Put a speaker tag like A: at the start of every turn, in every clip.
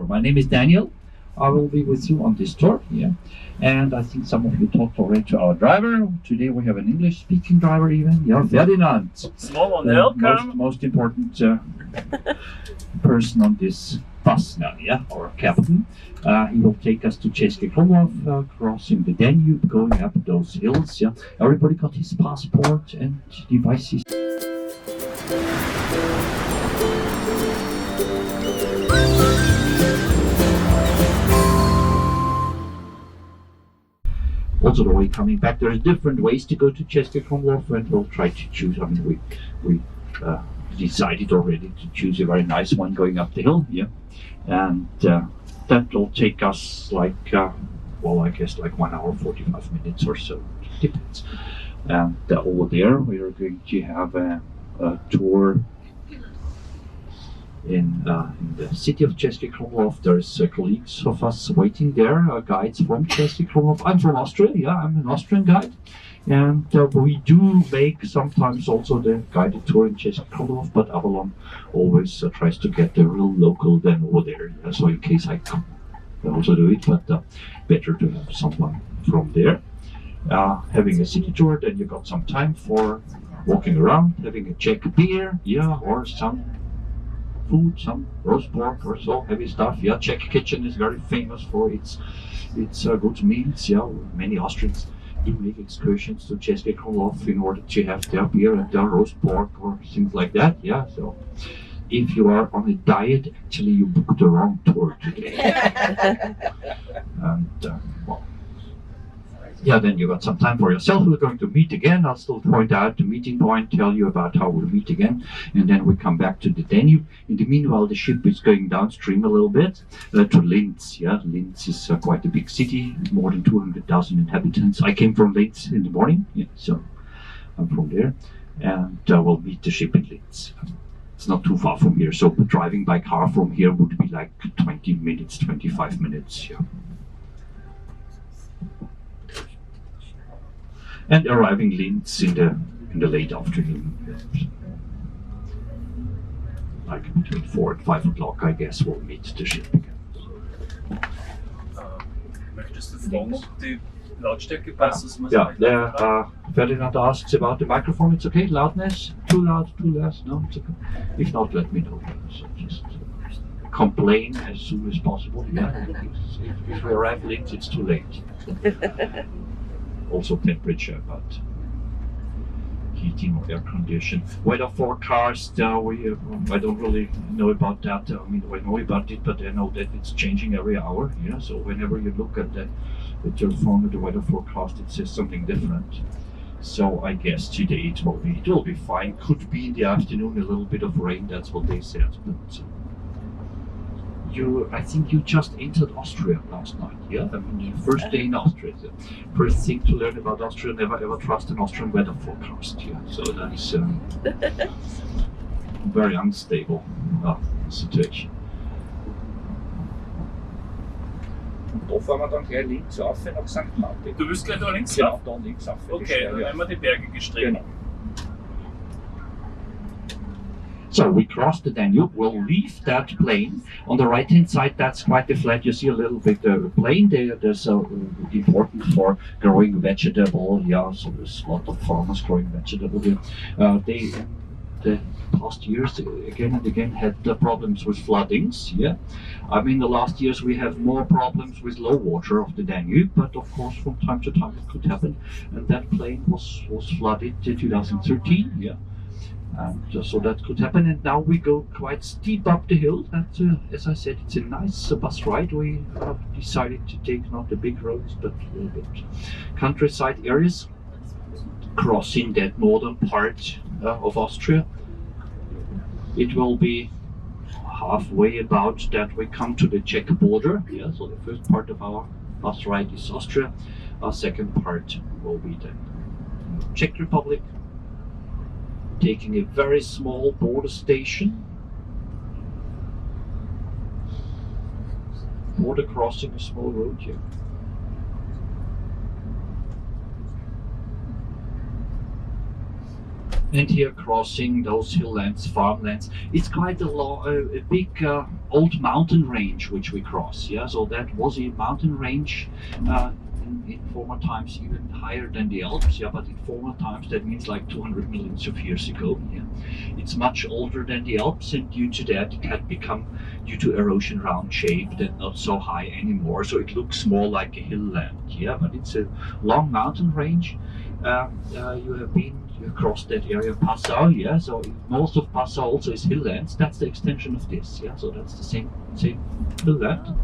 A: My name is Daniel. I will be with you on this tour, and I think some of you talked already to our driver. Today we have an English-speaking driver even, Ferdinand.
B: Small one, welcome.
A: Most important person on this bus now, our captain. He will take us to Česky Krumlov, crossing the Danube, going up those hills, Everybody got his passport and devices. Also, the way coming back, there are different ways to go to Česky Krumlov, and we'll try to choose. I mean, we decided already to choose a very nice one going up the hill, and that will take us like, I guess like 1 hour 45 minutes or so. Depends. And over there, we are going to have a tour in the city of Česky Krumlov. There's colleagues of us waiting there, guides from Česky Krumlov. I'm from Austria, I'm an Austrian guide, and we do make sometimes also the guided tour in Česky Krumlov, but Avalon always tries to get the real local then over there. So in case I can also do it, but better to have someone from there. Having a city tour, then you got some time for walking around, having a Czech beer, or some food, some roast pork or so heavy stuff. Czech kitchen is very famous for its good meals. Many Austrians do make excursions to Česky Krumlov in order to have their beer and their roast pork or things like that. So if you are on a diet, actually you booked the wrong tour today. And then you got some time for yourself. We're going to meet again. I'll still point out the meeting point, tell you about how we'll meet again, and then we come back to the Danube. In the meanwhile, the ship is going downstream a little bit to Linz. Linz is quite a big city, more than 200,000 inhabitants. I came from Linz in the morning, so I'm from there, and we'll meet the ship in Linz. It's not too far from here, so driving by car from here would be like 20 minutes, 25 minutes. And arriving Linz in the late afternoon, like between 4 and 5 o'clock, I guess we'll meet the ship again.
B: Möchtest du fragen, ob die Lautstärke passt?
A: Ferdinand asks about the microphone. It's okay, loudness, too loud, too less. No, it's okay. If not, let me know. So just complain as soon as possible. If we arrive late, it's too late. Also temperature, but heating or air condition. Weather forecast, I don't really know about that. I know about it, but I know that it's changing every hour. So whenever you look at your phone at the weather forecast, it says something different. So I guess today it will be fine. Could be in the afternoon a little bit of rain. That's what they said. But I think you just entered Austria last night, your first day in Austria. The first thing to learn about Austria, never ever trust an Austrian weather forecast, So that is very unstable situation. Da fahren wir dann gleich links rauf nach St. Martin.
B: Du willst gleich da links
A: rauf? Genau, da links rauf.
B: Okay, dann nehmen wir die Berge gestreckt.
A: Genau. So we cross the Danube, we'll leave that plain. On the right hand side, that's quite the flat. You see a little bit plain there. There's important for growing vegetable. So there's a lot of farmers growing vegetable here. The past years, again and again, had problems with floodings. The last years we have more problems with low water of the Danube, but of course from time to time it could happen. And that plain was flooded in 2013. And so that could happen, and now we go quite steep up the hill. And as I said, it's a nice bus ride. We decided to take not the big roads, but a little bit countryside areas, crossing that northern part of Austria. It will be halfway about that we come to the Czech border. So the first part of our bus ride is Austria. Our second part will be the Czech Republic, taking a very small border station, border crossing a small road here. And here crossing those hilllands, farmlands, it's quite a big old mountain range which we cross. Yeah, so that was a mountain range in former times even higher than the Alps. Yeah, but in former times that means like 200 millions of years ago. Yeah, it's much older than the Alps, and due to that it had become, due to erosion, round shaped and not so high anymore. So it looks more like a hillland. Yeah, but it's a long mountain range. You crossed that area of Passau, yeah. So north of Passau also is hilllands. That's the extension of this, yeah. So that's the same hillland,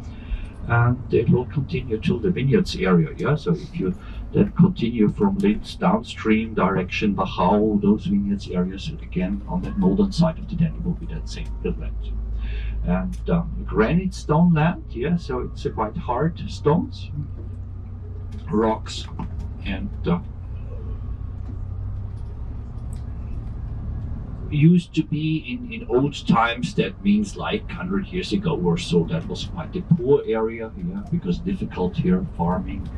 A: and it will continue till the vineyards area, yeah. So if you then continue from Linz downstream direction Wachau, those vineyards areas again on that northern side of the Danube will be that same hillland. And granite stone land, yeah. So it's quite hard stones, rocks, and used to be in old times, that means like 100 years ago or so, that was quite a poor area, yeah, because difficult here farming,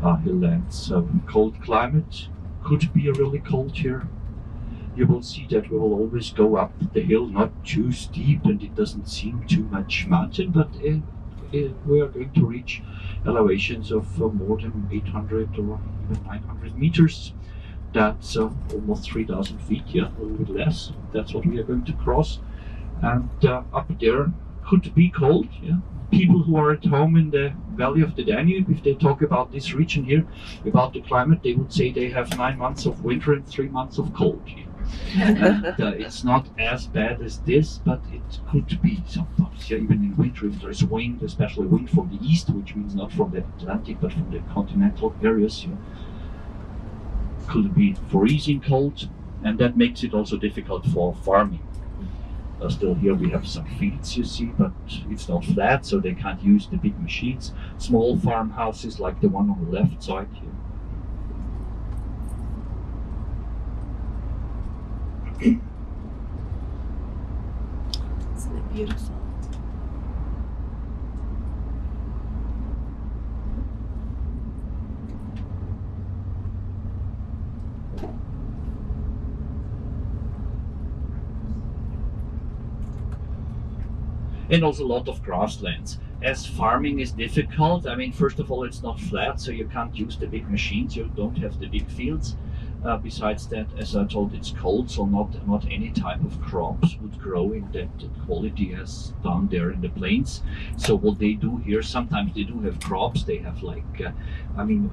A: hilllands, cold climate, could be really cold here. You will see that we will always go up the hill, not too steep, and it doesn't seem too much mountain, but we are going to reach elevations of more than 800 or even 900 meters. That's almost 3,000 feet, yeah, a little bit less. That's what we are going to cross. And up there could be cold, yeah. People who are at home in the valley of the Danube, if they talk about this region here, about the climate, they would say they have 9 months of winter and 3 months of cold. Yeah. And it's not as bad as this, but it could be sometimes. Yeah, even in winter, if there is wind, especially wind from the east, which means not from the Atlantic, but from the continental areas, yeah, could be freezing cold, and that makes it also difficult for farming. Still here we have some fields, you see, but it's not flat, so they can't use the big machines. Small farmhouses like the one on the left side here.
C: Isn't it beautiful?
A: And also a lot of grasslands. As farming is difficult, I mean, first of all, it's not flat, so you can't use the big machines, you don't have the big fields. Besides that, as I told, it's cold, so not any type of crops would grow in that quality as down there in the plains. So what they do here, sometimes they do have crops. They have like,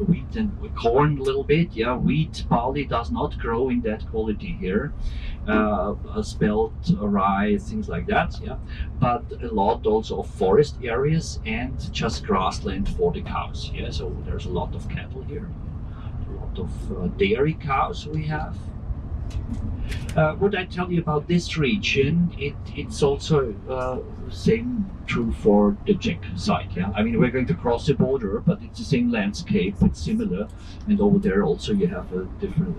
A: wheat and corn a little bit. Yeah, wheat, barley does not grow in that quality here. Spelt, rye, things like that. Yeah, but a lot also of forest areas and just grassland for the cows. Yeah, so there's a lot of cattle here. Of dairy cows we have. What I tell you about this region, it's also same true for the Czech side. Yeah, I mean, we're going to cross the border, but it's the same landscape. It's similar, and over there also you have a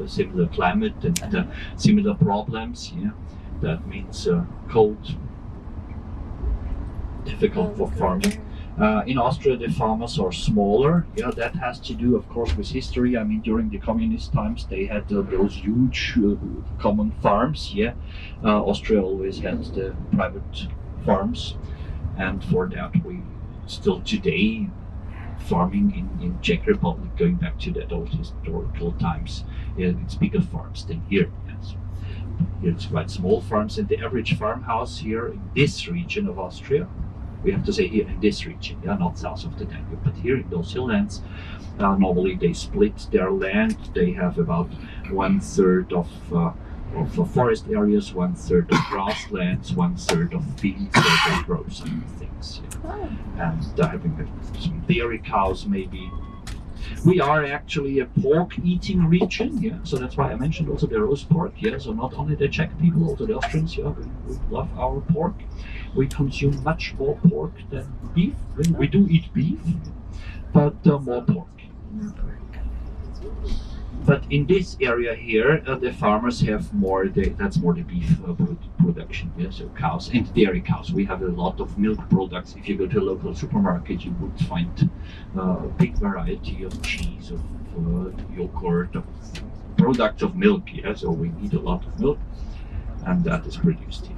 A: similar climate and similar problems. Yeah, that means cold, difficult for farming. In Austria, the farmers are smaller. Yeah, that has to do, of course, with history. I mean, during the communist times, they had those huge common farms. Yeah, Austria always had the private farms, and for that, we still today farming in Czech Republic, going back to that old historical times, it's bigger farms than here. Yes. Here it's quite small farms, and the average farmhouse here in this region of Austria. We have to say here in this region, yeah, not south of the Danube, but here in those hilllands, normally they split their land. They have about 1/3 of forest areas, 1/3 of grasslands, 1/3 of fields where they grow some things. Yeah. And having some dairy cows maybe. We are actually a pork-eating region, yeah. So that's why I mentioned also the roast pork, yeah. So not only the Czech people, also the Austrians, yeah, we love our pork. We consume much more pork than beef. We do eat beef, but more pork. But in this area here, the farmers have more. That's more the beef production. Yeah, so cows and dairy cows. We have a lot of milk products. If you go to a local supermarket, you would find a big variety of cheese, of yogurt, of product of milk, yeah, so we need a lot of milk, and that is produced here.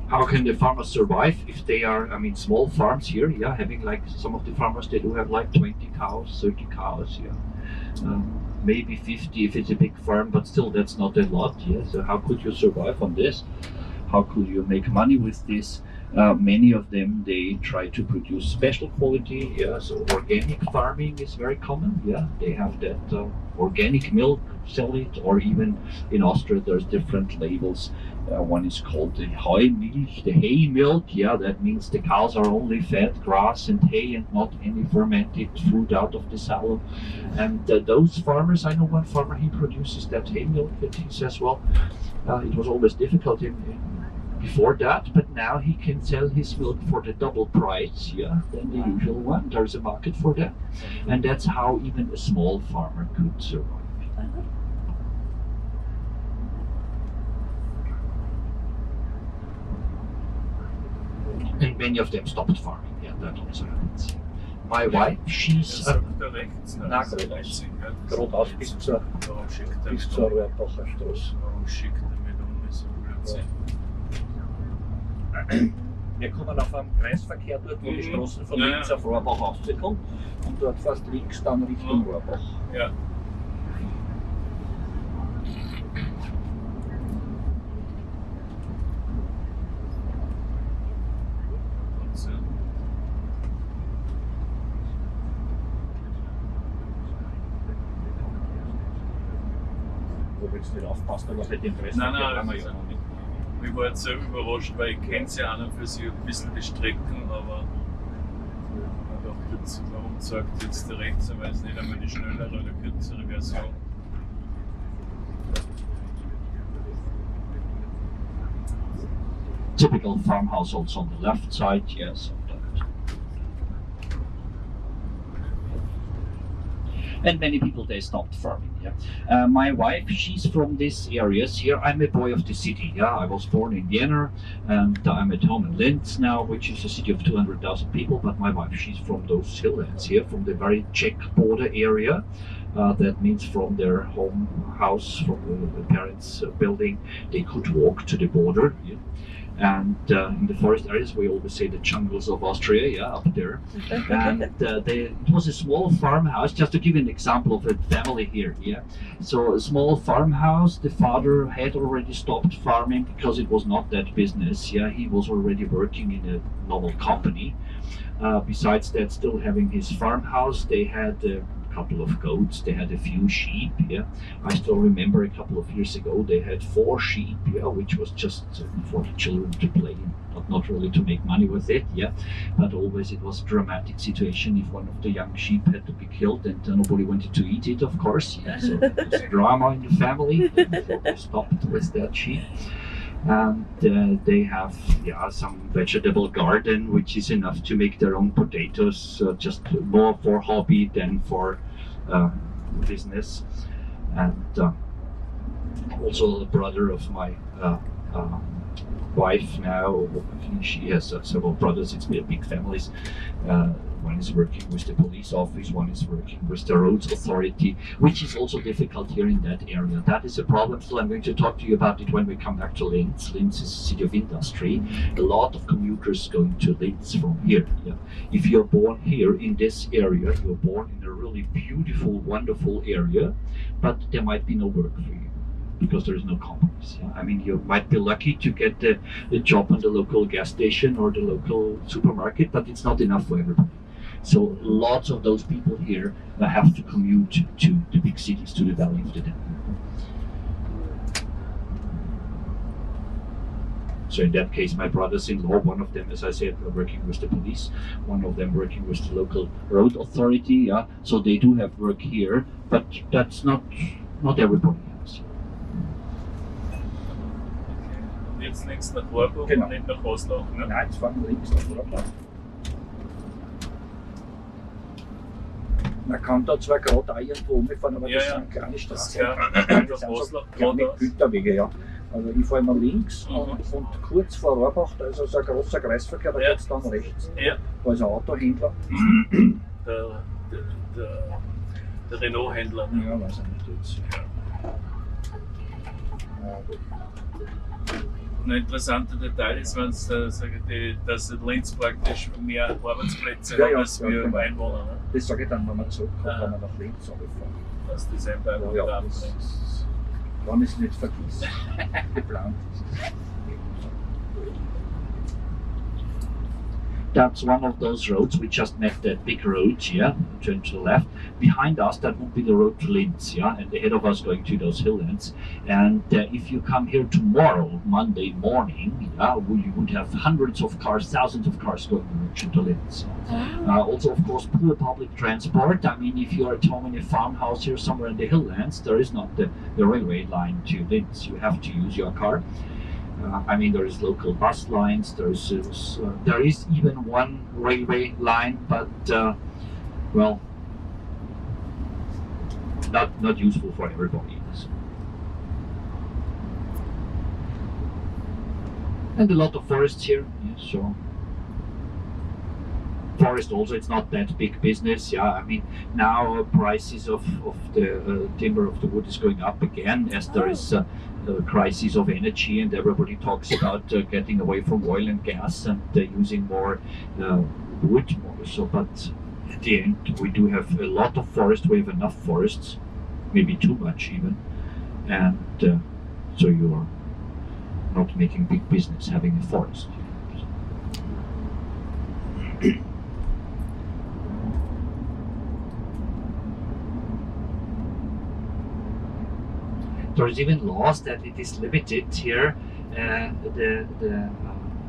A: How can the farmers survive if they are, I mean, small farms here, yeah, having like some of the farmers, they do have like 20 cows, 30 cows, yeah, maybe 50 if it's a big farm, but still that's not a lot, yeah, so how could you survive on this? How could you make money with this? Many of them, they try to produce special quality, yeah, so organic farming is very common, yeah, they have that organic milk, sell it, or even in Austria there's different labels. One is called the Heumilch, the hay milk, yeah, that means the cows are only fed grass and hay and not any fermented food out of the sow. And those farmers, I know one farmer, he produces that hay milk, and he says, well, it was always difficult before that, but now he can sell his milk for the double price, yeah, than the usual one. There's a market for that, and that's how even a small farmer could survive. And many of them stopped farming, yeah, that also happens. My wife, she's geradeaus bis zur Rohrbacher Straße. Wir kommen auf einem Kreisverkehr dort, wo die Straßen von Linz auf Rohrbach aufzukommen, und dort fast links dann Richtung Rohrbach.
B: Ja.
A: Wo willst du nicht aufpassen, was nicht Interesse
B: Nein,
A: hat?
B: nein, ich war jetzt sehr überrascht, weil ich kenne sie an und für sich ein bisschen die Strecken, aber ich dachte jetzt, warum sagt jetzt der Rechtsanwalt nicht einmal die schnellere oder kürzere Version?
A: Typical farmhouse also on the left side, yes. And many people, they stopped farming, yeah. My wife, she's from these areas here. I'm a boy of the city, yeah. I was born in Vienna, and I'm at home in Linz now, which is a city of 200,000 people, but my wife, she's from those hilllands here, from the very Czech border area. That means from their home house, from the parents' building, they could walk to the border, yeah. And in the forest areas, we always say the jungles of Austria, yeah, up there. And it was a small farmhouse, just to give you an example of a family here, yeah. So a small farmhouse, the father had already stopped farming because it was not that business, yeah. He was already working in a normal company. Besides that, still having his farmhouse, they had a couple of goats, they had a few sheep, yeah. I still remember a couple of years ago they had 4 sheep, yeah, which was just for the children to play, not really to make money with it, yeah. But always it was a dramatic situation if one of the young sheep had to be killed, and nobody wanted to eat it, of course, yeah. So it was drama in the family, so we stopped with that sheep. And they have, yeah, some vegetable garden, which is enough to make their own potatoes, just more for hobby than for business. And also the brother of my wife now, she has several brothers. It's big families. One is working with the police office, one is working with the roads authority, which is also difficult here in that area. That is a problem. Still, I'm going to talk to you about it when we come back to Linz. Linz is a city of industry. A lot of commuters going to Linz from here. Yeah. If you're born here in this area, you're born in a really beautiful, wonderful area, but there might be no work for you, because there is no companies. I mean, you might be lucky to get the job on the local gas station or the local supermarket, but it's not enough for everybody. So lots of those people here have to commute to the big cities, to the Valley of the Danube. So in that case, my brothers-in-law, one of them, as I said, are working with the police, one of them working with the local road authority. Yeah, so they do have work here, but that's not everybody has.
B: Jetzt links nach Provo, genau. Und nicht nach Oslach, ne?
A: Nein, jetzt fahren wir links nach Provo. Man kann da zwar gerade auch irgendwo umfahren, aber das sind kleine Straßen. Das sind so kleine Güterwege, ja. Also ich fahre immer links und kurz vor Rohrbach, da ist also ein großer Kreisverkehr, da geht es dann rechts. Ja. Da ist ein Autohändler.
B: der Renault-Händler. Ne?
A: Ja, weiß ich nicht jetzt.
B: Ein interessanter Detail ist, wenn dass Linz praktisch mehr Arbeitsplätze hat als wir
A: genau.
B: Einwohner. Ne?
A: Das sage ich dann, wenn wir zurückkommen, wenn wir nach Linz runterfahren.
B: Dass das einfach
A: Ja, das ist, wenn ich es nicht vergesse, geplant ist. That's one of those roads. We just met that big road here, turn to the left. Behind us, that would be the road to Linz, yeah, and ahead of us going to those hilllands. And if you come here tomorrow, Monday morning, yeah, you would have hundreds of cars, thousands of cars going direction to Linz. Also, of course, poor public transport. I mean, if you're at home in a farmhouse here somewhere in the hilllands, there is not the railway line to Linz. You have to use your car. I mean, there is local bus lines. There is even one railway line, but well, not useful for everybody. So. And a lot of forests here. Yeah, so forest also, it's not that big business. Yeah, I mean, now prices of the timber of the wood is going up again as there is a crisis of energy, and everybody talks about getting away from oil and gas and using more wood. So, but at the end, we do have a lot of forest. We have enough forests, maybe too much even, and so you are not making big business having a forest. There is even laws that it is limited here, the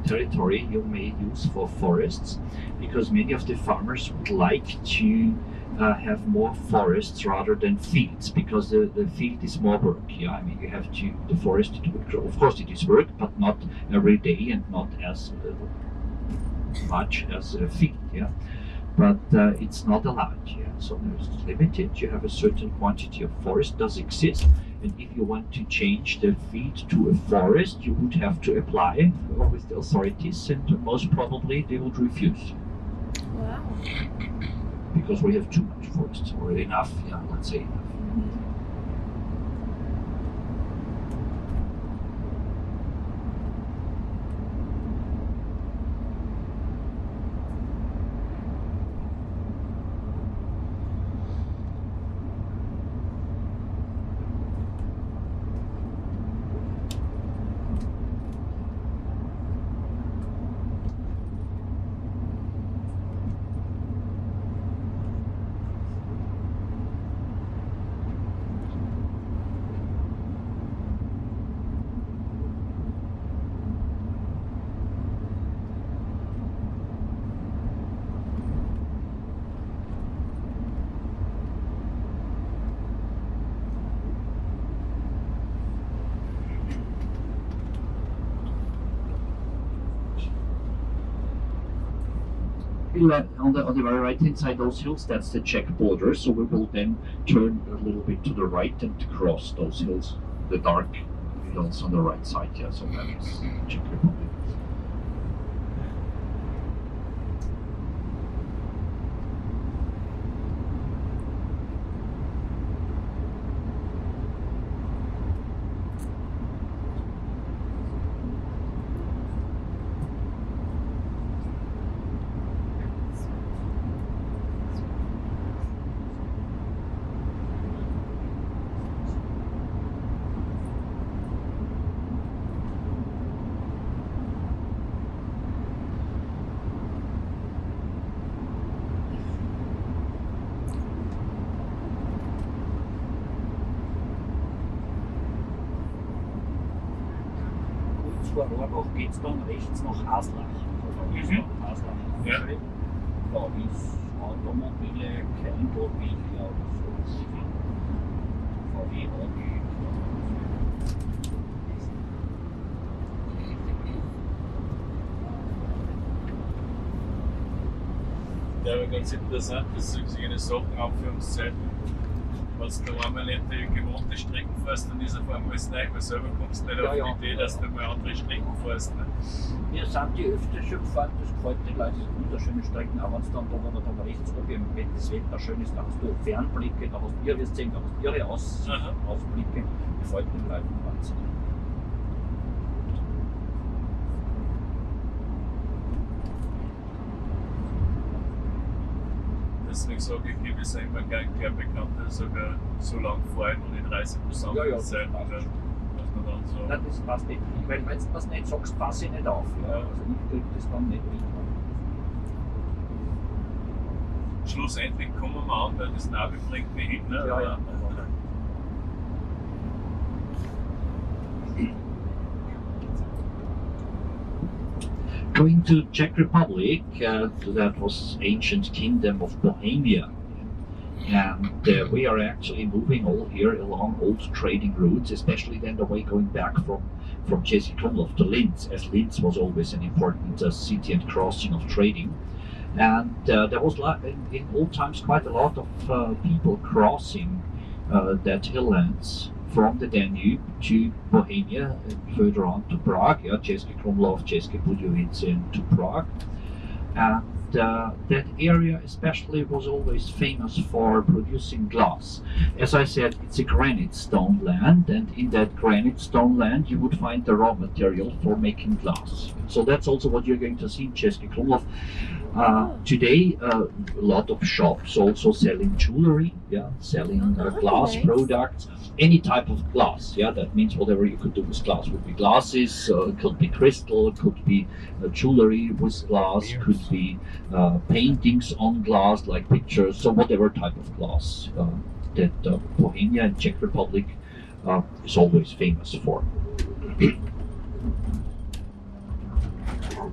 A: territory you may use for forests, because many of the farmers would like to have more forests rather than fields, because the field is more work. Yeah, I mean, you have to, the forest, it would grow. Of course it is work, but not every day and not as much as a field. Yeah, but it's not allowed. Yeah, so there's limited. You have a certain quantity of forest does exist. And if you want to change the field to a forest, you would have to apply with the authorities, and most probably they would refuse.
C: Wow.
A: Because we have too much forests, or enough, yeah, let's say enough. On the very right hand side, those hills, that's the Czech border. So we will then turn a little bit to the right and cross those hills, the dark hills on the right side. Yeah, so that is Czech Republic. Vor Rohrbach geht es dann rechts nach Haslach. Haslach.
B: Ja.
A: Da ist Automobile, Kleinmobilie oder so. VW auch.
B: Ja, aber ganz interessant, dass solche Sachen, Anführungszeiten, wenn du einmal nicht die gewohnte Strecken fährst, dann ist auf einmal das neu, weil selber kommst du nicht auf die Idee, dass du mal andere Strecken fährst. Ne?
A: Wir sind die öfter schon gefahren, das gefällt den Leuten, das sind wunderschöne Strecken, auch wenn es dann da, wo man dann rechts oben, wenn das Wetter schön ist, da hast du Fernblicke, da hast du wirst sehen, da hast du ihre Ausblicke, gefällt den Leuten wahnsinnig.
B: Deswegen sage ich, wir sind immer gern bekannt, sogar so lang fahren und in 30% der Zeit, dass man dann so.
A: Nein, das passt nicht. Weil wenn du was nicht sagst, passe ich nicht auf. Ja. Also ich kriege das dann nicht mit.
B: Schlussendlich kommen wir an, weil das Navi bringt mich hin. Ne?
A: Ja. Going to Czech Republic, that was ancient kingdom of Bohemia, and we are actually moving all here along old trading routes, especially then the way going back from Česky Krumlov to Linz, as Linz was always an important city and crossing of trading. And there was in old times quite a lot of people crossing that hilllands from the Danube to Bohemia and further on to Prague, Česky Krumlov, České Budějovice, and to Prague. And that area especially was always famous for producing glass. As I said, it's a granite stone land, and in that granite stone land you would find the raw material for making glass. So that's also what you're going to see in Česky Krumlov. Today, a lot of shops also selling jewelry, selling glass products, any type of glass. That means whatever you could do with glass. Would be glasses, could be crystal, could be jewelry with glass, could be paintings on glass, like pictures, so whatever type of glass that Bohemia and Czech Republic is always famous for.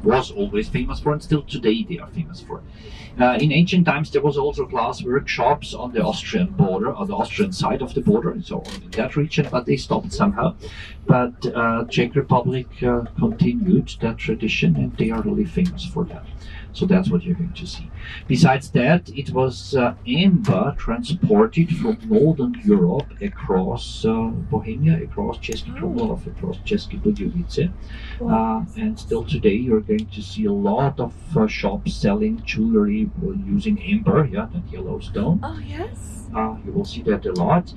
A: Was always famous for, and still today they are famous for. In ancient times there was also glass workshops on the Austrian border, on the Austrian side of the border, so in that region, but they stopped somehow. But Czech Republic continued that tradition, and they are really famous for that. So that's what you're going to see. Besides that, it was amber transported from Northern Europe across Bohemia, across Česky Krumlov, across České Budějovice. And still today you're going to see a lot of shops selling jewelry using amber, that yellow stone.
C: Oh, yes.
A: You will see that a lot.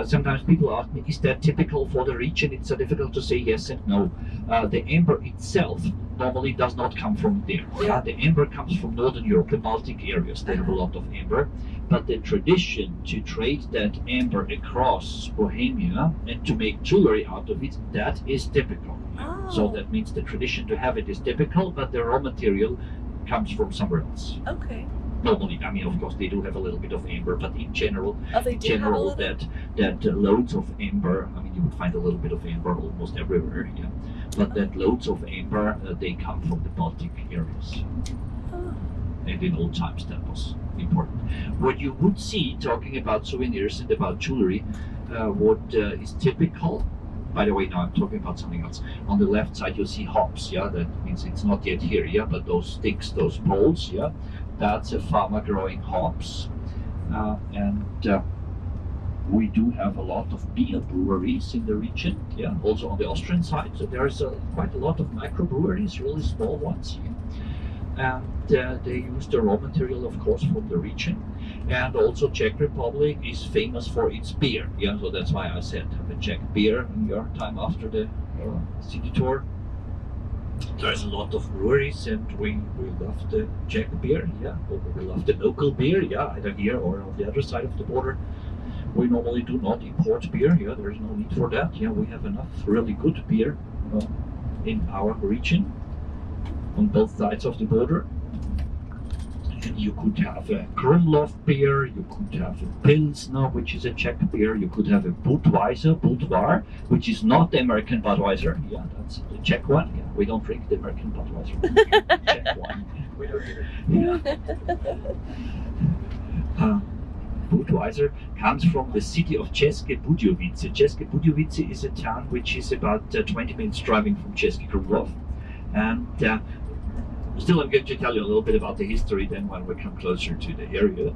A: Sometimes people ask me, is that typical for the region? It's so difficult to say yes and no. The amber itself normally does not come from there. The amber comes from Northern Europe, the Baltic areas. They have a lot of amber. But the tradition to trade that amber across Bohemia and to make jewelry out of it, that is typical.
C: Oh.
A: So that means the tradition to have it is typical, but the raw material comes from somewhere else.
C: Okay.
A: Normally, I mean, of course, they do have a little bit of amber, but in general, that loads of amber. I mean, you would find a little bit of amber almost everywhere, But that loads of amber, they come from the Baltic areas. And in old times, that was important. What you would see, talking about souvenirs and about jewelry, what is typical. By the way, now I'm talking about something else. On the left side, you see hops. That means it's not yet here. But those sticks, those poles. That's a farmer growing hops, and we do have a lot of beer breweries in the region. Also on the Austrian side, so there's quite a lot of microbreweries, really small ones. And they use the raw material, of course, from the region. And also Czech Republic is famous for its beer. So that's why I said have a Czech beer in your time after the city tour. There's a lot of breweries, and we love the Czech beer, we love the local beer, either here or on the other side of the border. We normally do not import beer, there's no need for that. We have enough really good beer in our region on both sides of the border. And you could have a Krumlov beer, you could have a Pilsner, which is a Czech beer, you could have a Budvar, which is not the American Budweiser, that's the Czech one. We don't drink the American Budweiser, we drink the Czech one. We don't Budweiser comes from the city of České Budějovice. České Budějovice is a town which is about 20 minutes driving from Česky Krumlov. And still, I'm going to tell you a little bit about the history then when we come closer to the area.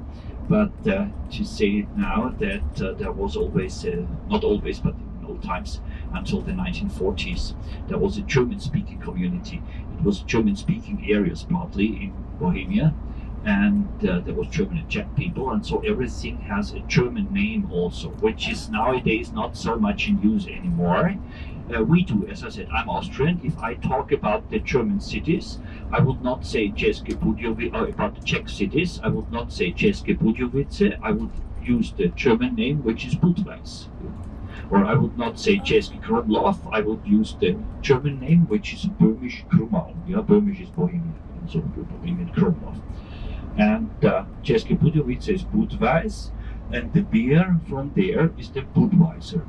A: But to say it now that there was always, not always, but in old times, until the 1940s, there was a German-speaking community. It was German-speaking areas partly in Bohemia, and there was German and Czech people, and so everything has a German name also, which is nowadays not so much in use anymore. We do, as I said, I'm Austrian. If I talk about the German cities, I would not say Česky Budějovice, about the Czech cities, I would not say Česky Budějovice, I would use the German name, which is Budweis. Or I would not say Česky Krumlov, I would use the German name, which is Böhmisch Krumau. Yeah, Böhmisch is Bohemian, so Bohemian Krumlov. And Česky Budějovice is Budweis, and the beer from there is the Budweiser.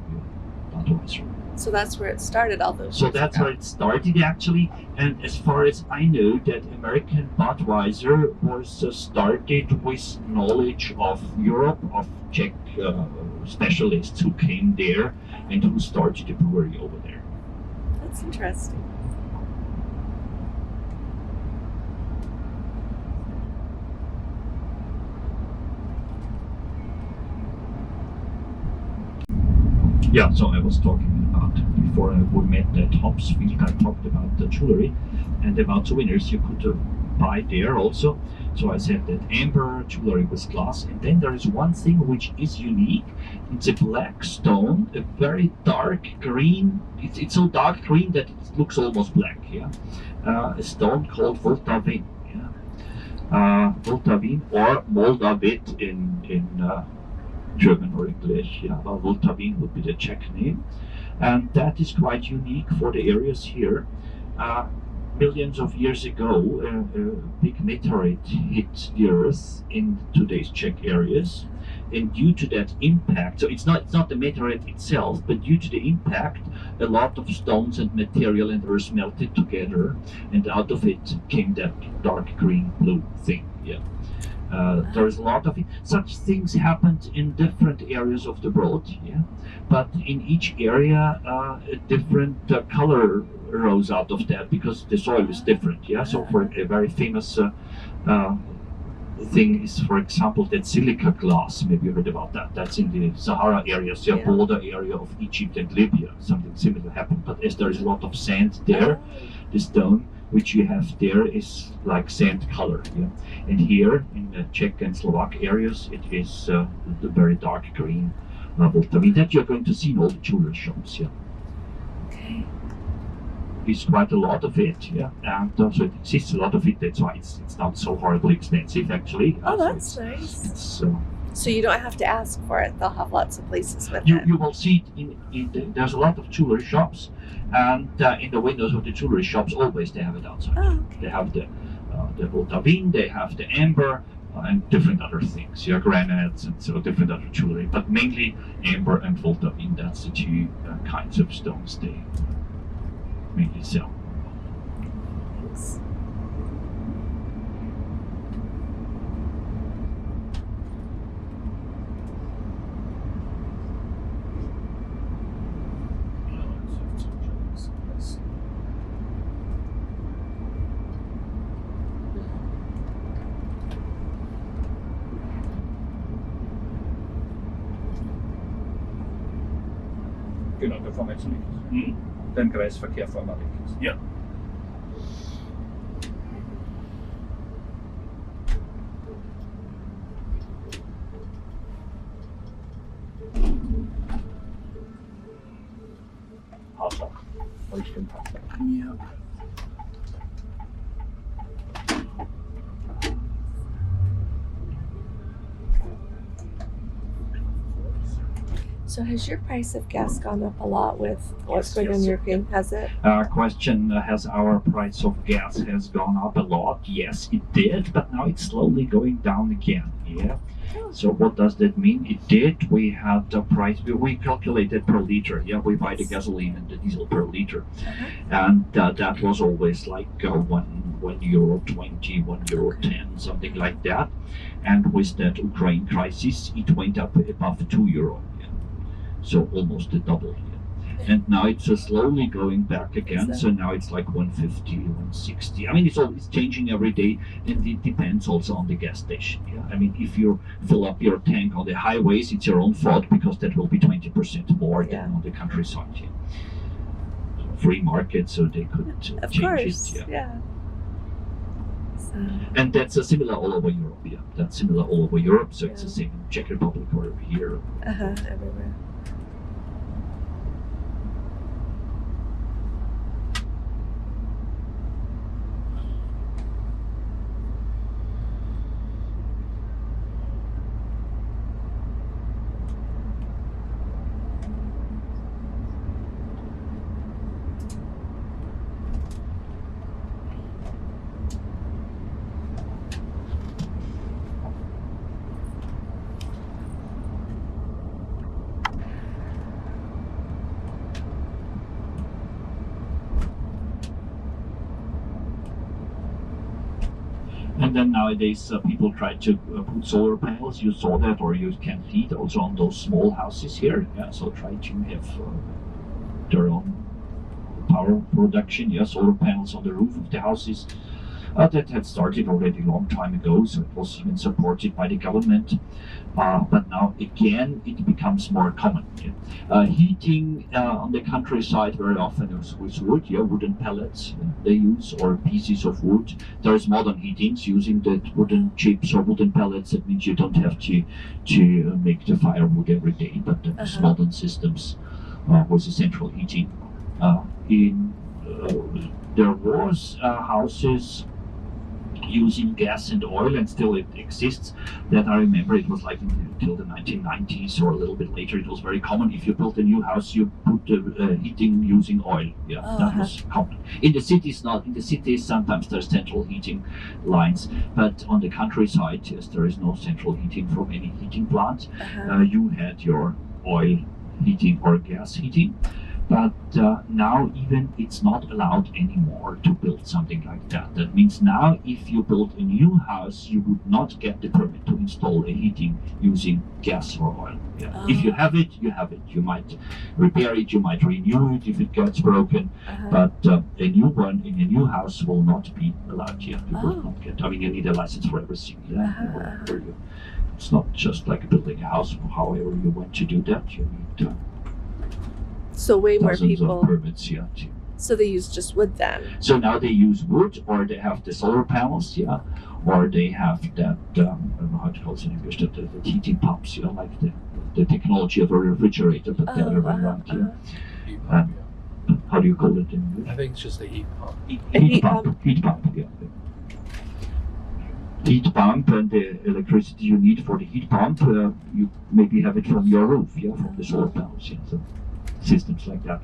A: Budweiser.
C: So that's where it started all those
A: So
C: years
A: that's
C: ago.
A: where it started actually, and as far as I know, that American Budweiser was started with knowledge of Europe, of Czech specialists who came there and who started a brewery over there.
C: That's interesting.
A: Yeah, so I was talking about, before we met at Hopsfield, I talked about the jewelry and about souvenirs you could buy there also. So I said that amber jewelry with glass, and then there is one thing which is unique. It's a black stone, a very dark green. It's so dark green that it looks almost black. Yeah, a stone called Voltavin. Yeah, Voltavin or Moldavit in German or English. Yeah, well, Voltavin would be the Czech name, and that is quite unique for the areas here. Millions of years ago, a big meteorite hit the Earth in today's Czech areas, and due to that impact, so it's not the meteorite itself, but due to the impact, a lot of stones and material and earth melted together, and out of it came that dark green blue thing. Yeah. There's a lot of it. Such things happened in different areas of the world, yeah. But in each area, a different color rose out of that because the soil is different, yeah. So for a very famous thing is, for example, that silica glass. Maybe you heard about that. That's in the Sahara areas, the border area of Egypt and Libya. Something similar happened. But as there is a lot of sand there, the stone which you have there is like sand color, yeah. And here in the Czech and Slovak areas, it is the very dark green Voltavin that you're going to see in all the jewelry shops, yeah.
C: Okay.
A: There's quite a lot of it, yeah, and so it exists a lot of it. That's why it's not so horribly expensive, actually.
C: Oh,
A: So
C: that's nice.
A: it's
C: So you don't have to ask for it. They'll have lots of places with
A: you
C: it.
A: will see it there's a lot of jewelry shops, and in the windows of the jewelry shops always they have it outside.
C: Oh, okay.
A: They have the Voltavin, they have the amber, and different other things, yeah, granites and so different other jewelry, but mainly amber and Voltavin. That's the two kinds of stones they mainly sell.
C: Thanks.
D: Genau, da fahren wir jetzt links.
B: Mhm.
D: Den Kreisverkehr fahren wir links.
B: Ja.
D: Hausach. Richtung Hausach.
B: Ja.
C: So has your price of gas gone up a lot with what's going on in
B: Yes.
C: Ukraine? Has it?
A: Question, has our price of gas has gone up a lot? Yes, it did, but now it's slowly going down again, yeah. So what does that mean? It did. We had the price, we calculated per liter, yeah, we buy the gasoline and the diesel per liter. And that was always like €1.20, €1.10, something like that. And with that Ukraine crisis, it went up above €2. Yeah. So almost the double. Yeah. And now it's slowly going back again. So now it's like 150, 160. I mean, it's changing every day, and it depends also on the gas station. Yeah, I mean, if you fill up your tank on the highways, it's your own fault because that will be 20% more than on the countryside. Yeah. Free market, so they could
C: Of
A: change
C: course.
A: it.
C: Yeah. So,
A: And that's similar all over Europe. Yeah, that's similar all over Europe. So it's the same in Czech Republic or here.
C: everywhere.
A: And then nowadays people try to put solar panels. You saw that, or you can see it also on those small houses here. Yeah, so try to have their own power production. Yeah, solar panels on the roof of the houses. That had started already a long time ago, so it was even supported by the government. But now again, it becomes more common. Yeah. Heating on the countryside very often is with wood, wooden pellets they use, or pieces of wood. There is modern heatings using the wooden chips or wooden pellets. That means you don't have to make the firewood every day, but there's modern systems with the central heating. There was houses using gas and oil, and still it exists. That I remember, it was like until the 1990s or a little bit later. It was very common. If you built a new house, you put heating using oil. Yeah, that was common. In the cities, not in the cities. Sometimes there's central heating lines, but on the countryside, yes, there is no central heating from any heating plant. You had your oil heating or gas heating. But now even it's not allowed anymore to build something like that. That means now if you build a new house, you would not get the permit to install a heating using gas or oil. Yeah. If you have it, you have it. You might repair it, you might renew it if it gets broken. But a new one in a new house will not be allowed here. You will not get. I mean, you need a license for everything. Yeah. It's not just like building a house. However you want to do that, you need.
C: So way more people.
A: Of permits, yeah.
C: So they use just wood then.
A: So now they use wood, or they have the solar panels, yeah, or they have that I don't know how to call it in English, the heating pumps, you know, like the technology of a refrigerator, but the other way around, yeah. How do you call it in English?
E: I think it's just a heat pump.
A: Heat pump, yeah. Heat pump, and the electricity you need for the heat pump, you maybe have it from your roof, yeah, from the solar panels, yeah. So systems like that.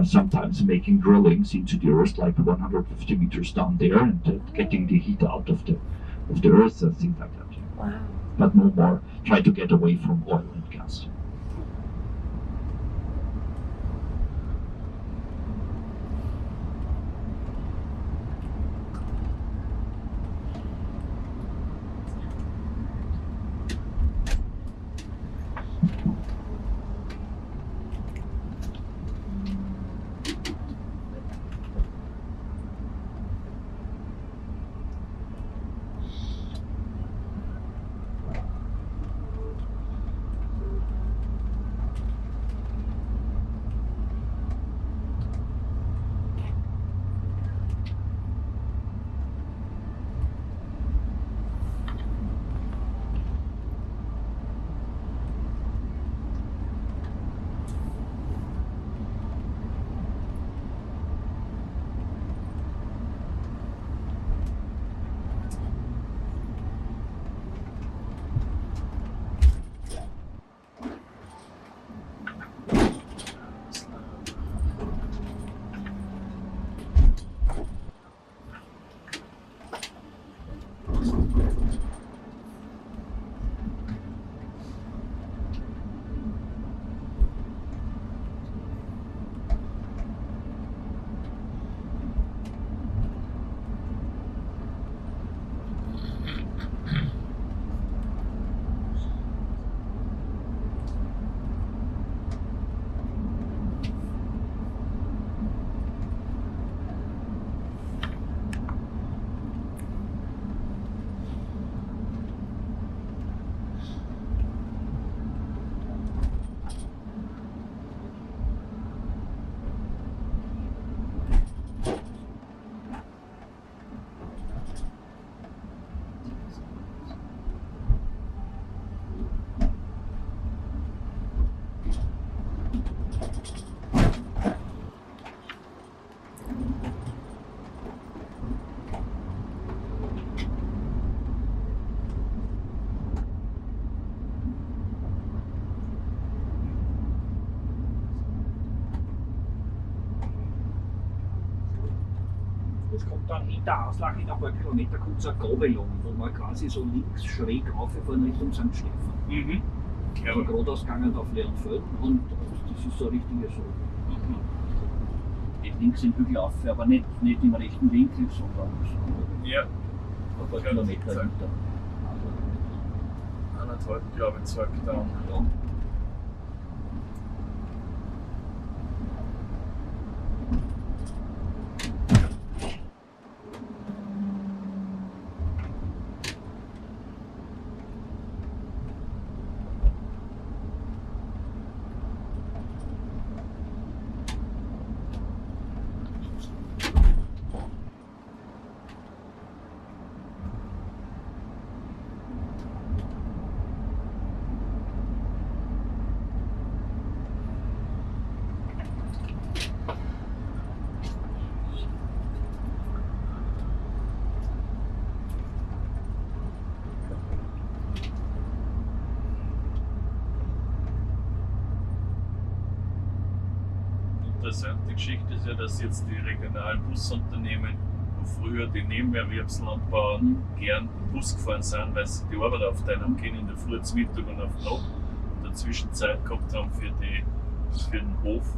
A: Sometimes making drillings into the earth, like 150 meters down there, and getting the heat out of the earth, things like that. Yeah.
C: Wow.
A: But no more try to get away from oil and gas.
D: Es kommt dann in der Auslage in ein paar Kilometer kommt so ein Gabelung, wo man quasi so links schräg rauffahren Richtung St. Stephan.
B: Mhm. Ja,
D: Also geradeaus gegangen auf leeren Felden und das ist so ein richtiger so. Nicht links den Hügel auf, aber nicht im rechten Winkel, sondern so
B: ja,
D: ein paar Kilometer hinter.
B: 1,5, glaube ich, sagt er.
D: Ja.
B: Interessante Geschichte ist ja, dass jetzt die regionalen Busunternehmen, wo früher die Nebenerwerbslandbauern gern Bus gefahren sind, weil sie die Arbeit aufteilen haben können in der Früh, zum Mittag und auf die Nacht und dazwischen Zeit gehabt haben für den Hof.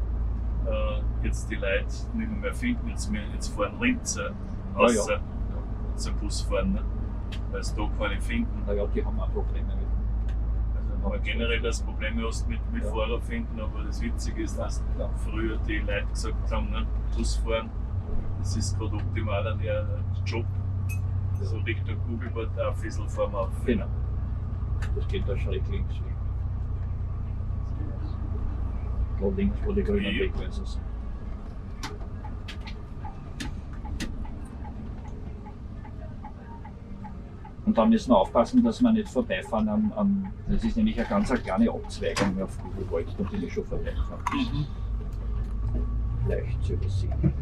B: Jetzt die Leute nicht mehr finden, jetzt fahren Linz außer zum Bus fahren, ne? Weil sie da keine finden.
D: Naja, die haben auch Probleme mit.
B: Aber generell das Problem hast mit Fahrer finden, aber das Witzige ist, dass früher die Leute gesagt haben, ne, Busfahren, das ist gerade optimal an ihr Job. So Richtung Kugelbad auch ein bisschen fahren wir auf.
D: Genau. Das geht da schräg links. Da links, wo die grünen Wegweiser sind. Und da müssen wir aufpassen, dass wir nicht vorbeifahren das ist nämlich eine ganz kleine Abzweigung auf Kugelwald, da bin ich schon vorbeifahren. Leicht zu übersehen.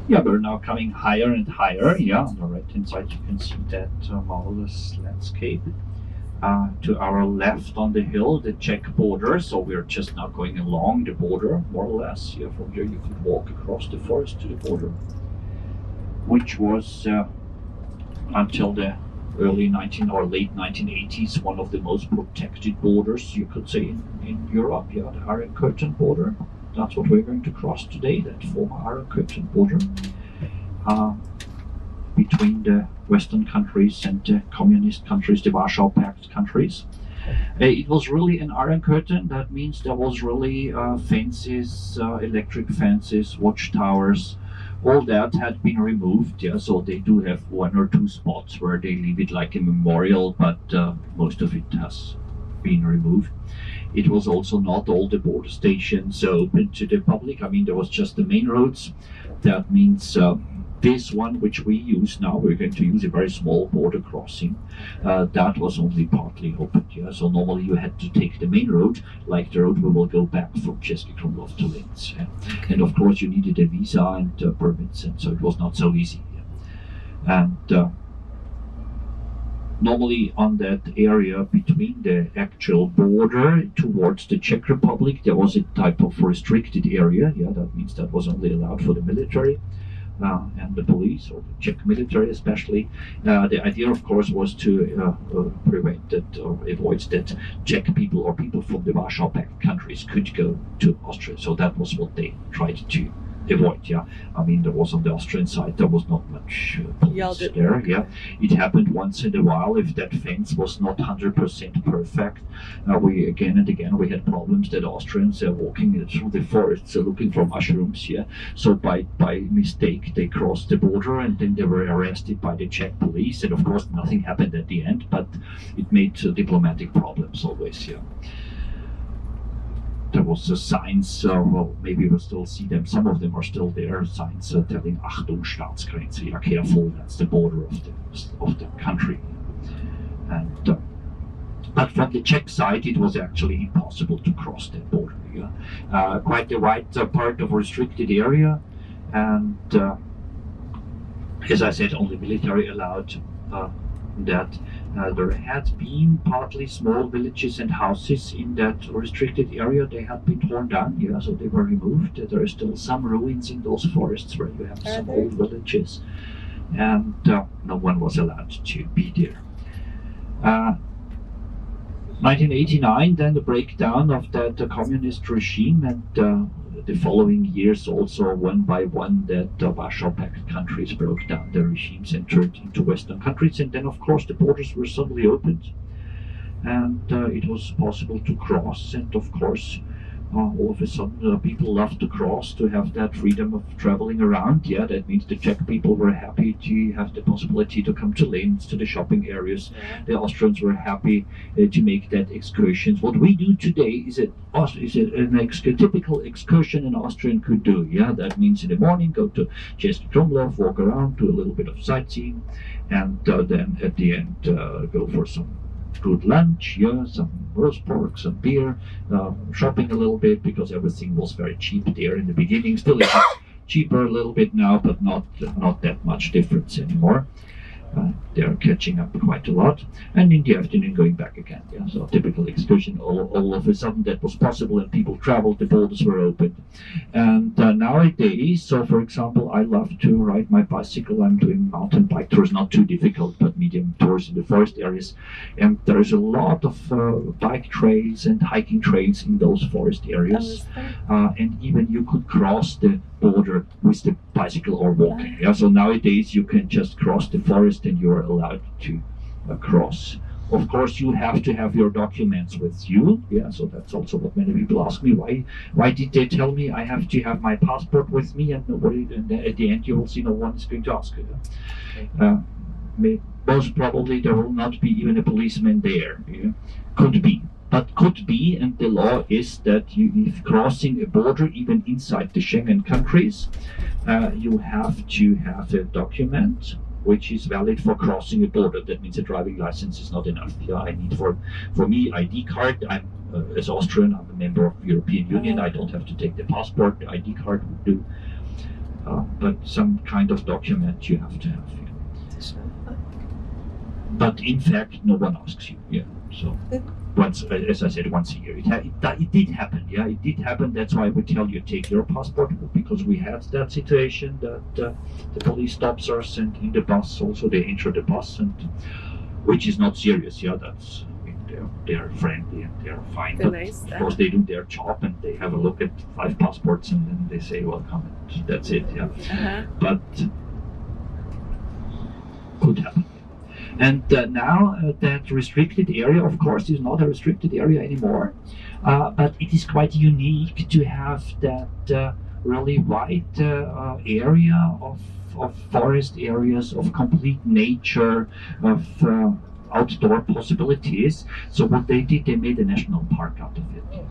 A: Yeah, we're now coming higher and higher. Yeah, on the right hand side you can see that marvelous landscape. To our left on the hill, the Czech border. So we're just now going along the border, more or less. Yeah, from here you could walk across the forest to the border, which was until the early late 1980s one of the most protected borders you could say in Europe. Yeah, the Iron Curtain border. That's what we're going to cross today, that former Iron Curtain border between the Western countries and the communist countries, the Warsaw Pact countries. It was really an Iron Curtain. That means there was really fences, electric fences, watchtowers. All that had been removed. Yeah, so they do have one or two spots where they leave it like a memorial, but most of it has been removed. It was also not all the border stations open to the public. I mean, there was just the main roads. That means this one, which we use now, we're going to use a very small border crossing. That was only partly open. Yeah, so normally you had to take the main road, like the road we will go back from Česky Krumlov to Linz. Yeah. And of course, you needed a visa and permits, and so it was not so easy. Yeah. And normally on that area between the actual border towards the Czech Republic, there was a type of restricted area. Yeah, that means that was only allowed for the military and the police, or the Czech military especially. The idea, of course, was to prevent that or avoid that Czech people or people from the Warsaw Pact countries could go to Austria. So that was what they tried to avoid. Yeah, I mean, there was on the Austrian side, there was not much police there. Yeah, it happened once in a while if that fence was not 100% perfect. We again and again we had problems that Austrians walking through the forests looking for mushrooms. Yeah, so by mistake they crossed the border and then they were arrested by the Czech police, and of course nothing happened at the end, but it made diplomatic problems always. Yeah. There was signs, well, maybe we'll still see them, some of them are still there, signs telling Achtung Staatsgrenze, yeah, careful, that's the border of the country. And but from the Czech side, it was actually impossible to cross that border. Yeah? Quite a wide part of restricted area, and as I said, only military allowed that. There had been partly small villages and houses in that restricted area. They had been torn down, yeah, so they were removed. There are still some ruins in those forests where you have some old villages, and no one was allowed to be there. 1989, then the breakdown of that communist regime, and the following years also one by one that Warsaw Pact countries broke down their regimes and turned into Western countries, and then of course the borders were suddenly opened, and it was possible to cross, and of course all of a sudden people loved to cross, to have that freedom of traveling around. Yeah, that means the Czech people were happy to have the possibility to come to Linz, to the shopping areas. The Austrians were happy to make that excursions. What we do today is a typical excursion an Austrian could do. Yeah, that means in the morning go to Česky Krumlov, walk around, do a little bit of sightseeing, and then at the end go for some good lunch, yeah, some roast pork, some beer, shopping a little bit, because everything was very cheap there in the beginning. Still it's cheaper a little bit now, but not that much difference anymore. They're catching up quite a lot, and in the afternoon going back again. Yeah, so typical excursion. All of a sudden that was possible, and people traveled. The borders were opened, and nowadays, so for example, I love to ride my bicycle. I'm doing mountain bike tours, not too difficult, but medium tours in the forest areas, and there's a lot of bike trails and hiking trails in those forest areas, and even you could cross the border with the bicycle or walking. Yeah, so nowadays you can just cross the forest and you are allowed to cross. Of course, you have to have your documents with you. Yeah, so that's also what many people ask me. Why did they tell me I have to have my passport with me, and nobody? And at the end, you will see no one is going to ask you. Most probably there will not be even a policeman there. Yeah? Could be. But could be, and the law is that if crossing a border, even inside the Schengen countries, you have to have a document which is valid for crossing a border. That means a driving license is not enough. Yeah, I need for me ID card. I'm as Austrian, I'm a member of the European Union. I don't have to take the passport. The ID card would do, but some kind of document you have to have. Yeah. But in fact, no one asks you. Yeah, so. Once, as I said, once a year. It did happen, yeah, it did happen. That's why we tell you take your passport, because we had that situation that the police stops us, and in the bus also they enter the bus, and which is not serious. Yeah, that's they're friendly and they're fine. But nice, of course they do their job and they have a look at 5 passports and then they say welcome, and that's it. Yeah, but could happen. And now that restricted area, of course, is not a restricted area anymore, but it is quite unique to have that really wide area of forest areas, of complete nature, of outdoor possibilities. So what they did, they made a national park out of it.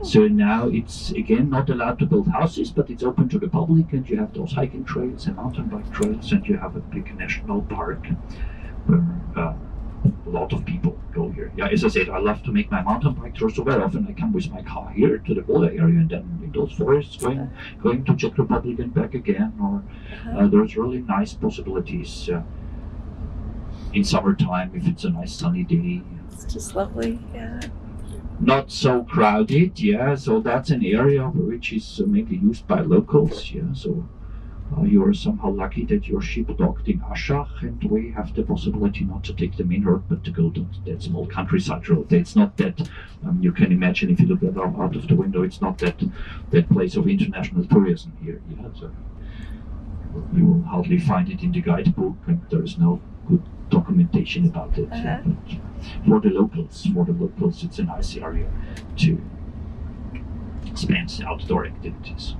A: So now it's again not allowed to build houses, but it's open to the public, and you have those hiking trails and mountain bike trails, and you have a big national park where a lot of people go here. Yeah, as I said, I love to make my mountain bike tours, so very often I come with my car here to the border area, and then in those forests going to Czech Republic and back again. Or there's really nice possibilities in summertime if it's a nice sunny day.
C: It's just lovely, yeah.
A: Not so crowded, yeah. So that's an area which is mainly used by locals, yeah. So. You are somehow lucky that you're ship docked in Aschach, and we have the possibility not to take the main road, but to go to that small countryside road. It's not that, you can imagine if you look at out of the window, it's not that place of international tourism here. Yeah, so you will hardly find it in the guidebook, and there is no good documentation about it. Yeah, but for the locals, it's a nice area to spend outdoor activities.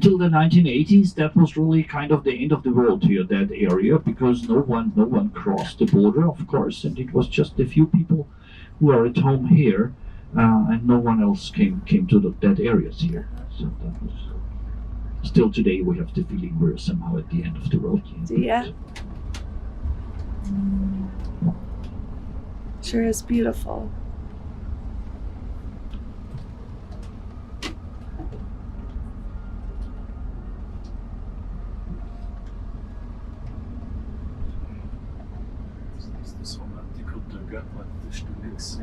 A: until the 1980s, that was really kind of the end of the road here, that area, because no one crossed the border, of course, and it was just a few people who are at home here, and no one else came to that areas here. So that was. Still today, we have the feeling we're somehow at the end of the road.
C: Yeah. Sure is beautiful.
B: Das Romantik-Hotel, gell? Das ist nichts.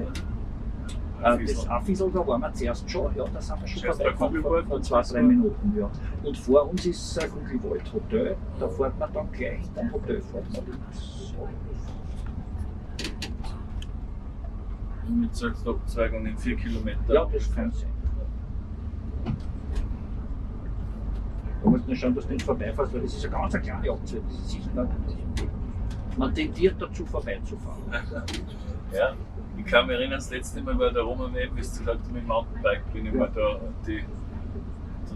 D: Das Affisel, da waren wir zuerst schon, ja, da sind wir schon
B: Zuerst
D: vorbeigefahren, vor 2-3 Minuten, ja. Und vor uns ist ein Kugelwald-Hotel, da fährt man dann gleich hinter dem Hotel fährt man links.
B: Mit Selbstabzweigung in 4 Kilometer.
D: Ja, das kann sein. Da musst du nur schauen, dass du nicht vorbeifährst, weil das ist eine ganz kleine Abzweigung, das ist sicher nicht. Man tendiert dazu vorbeizufahren.
B: Ja, ich kann mich erinnern, das letzte Mal bei der Roma Web ist gesagt, mit dem Mountainbike bin ich mal da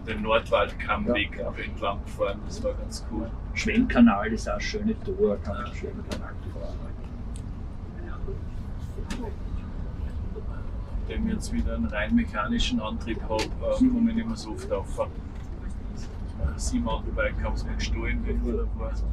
B: den Nordwaldkammweg entlang gefahren, das war ganz cool.
D: Schwemmkanal ist auch eine schöne Tour, kann man Schwemmkanal fahren.
B: Wenn ich jetzt wieder einen rein mechanischen Antrieb habe, komme ich nicht mehr so oft auf. Das E-Mountainbike haben sie mir gestohlen, wenn ich da war. So.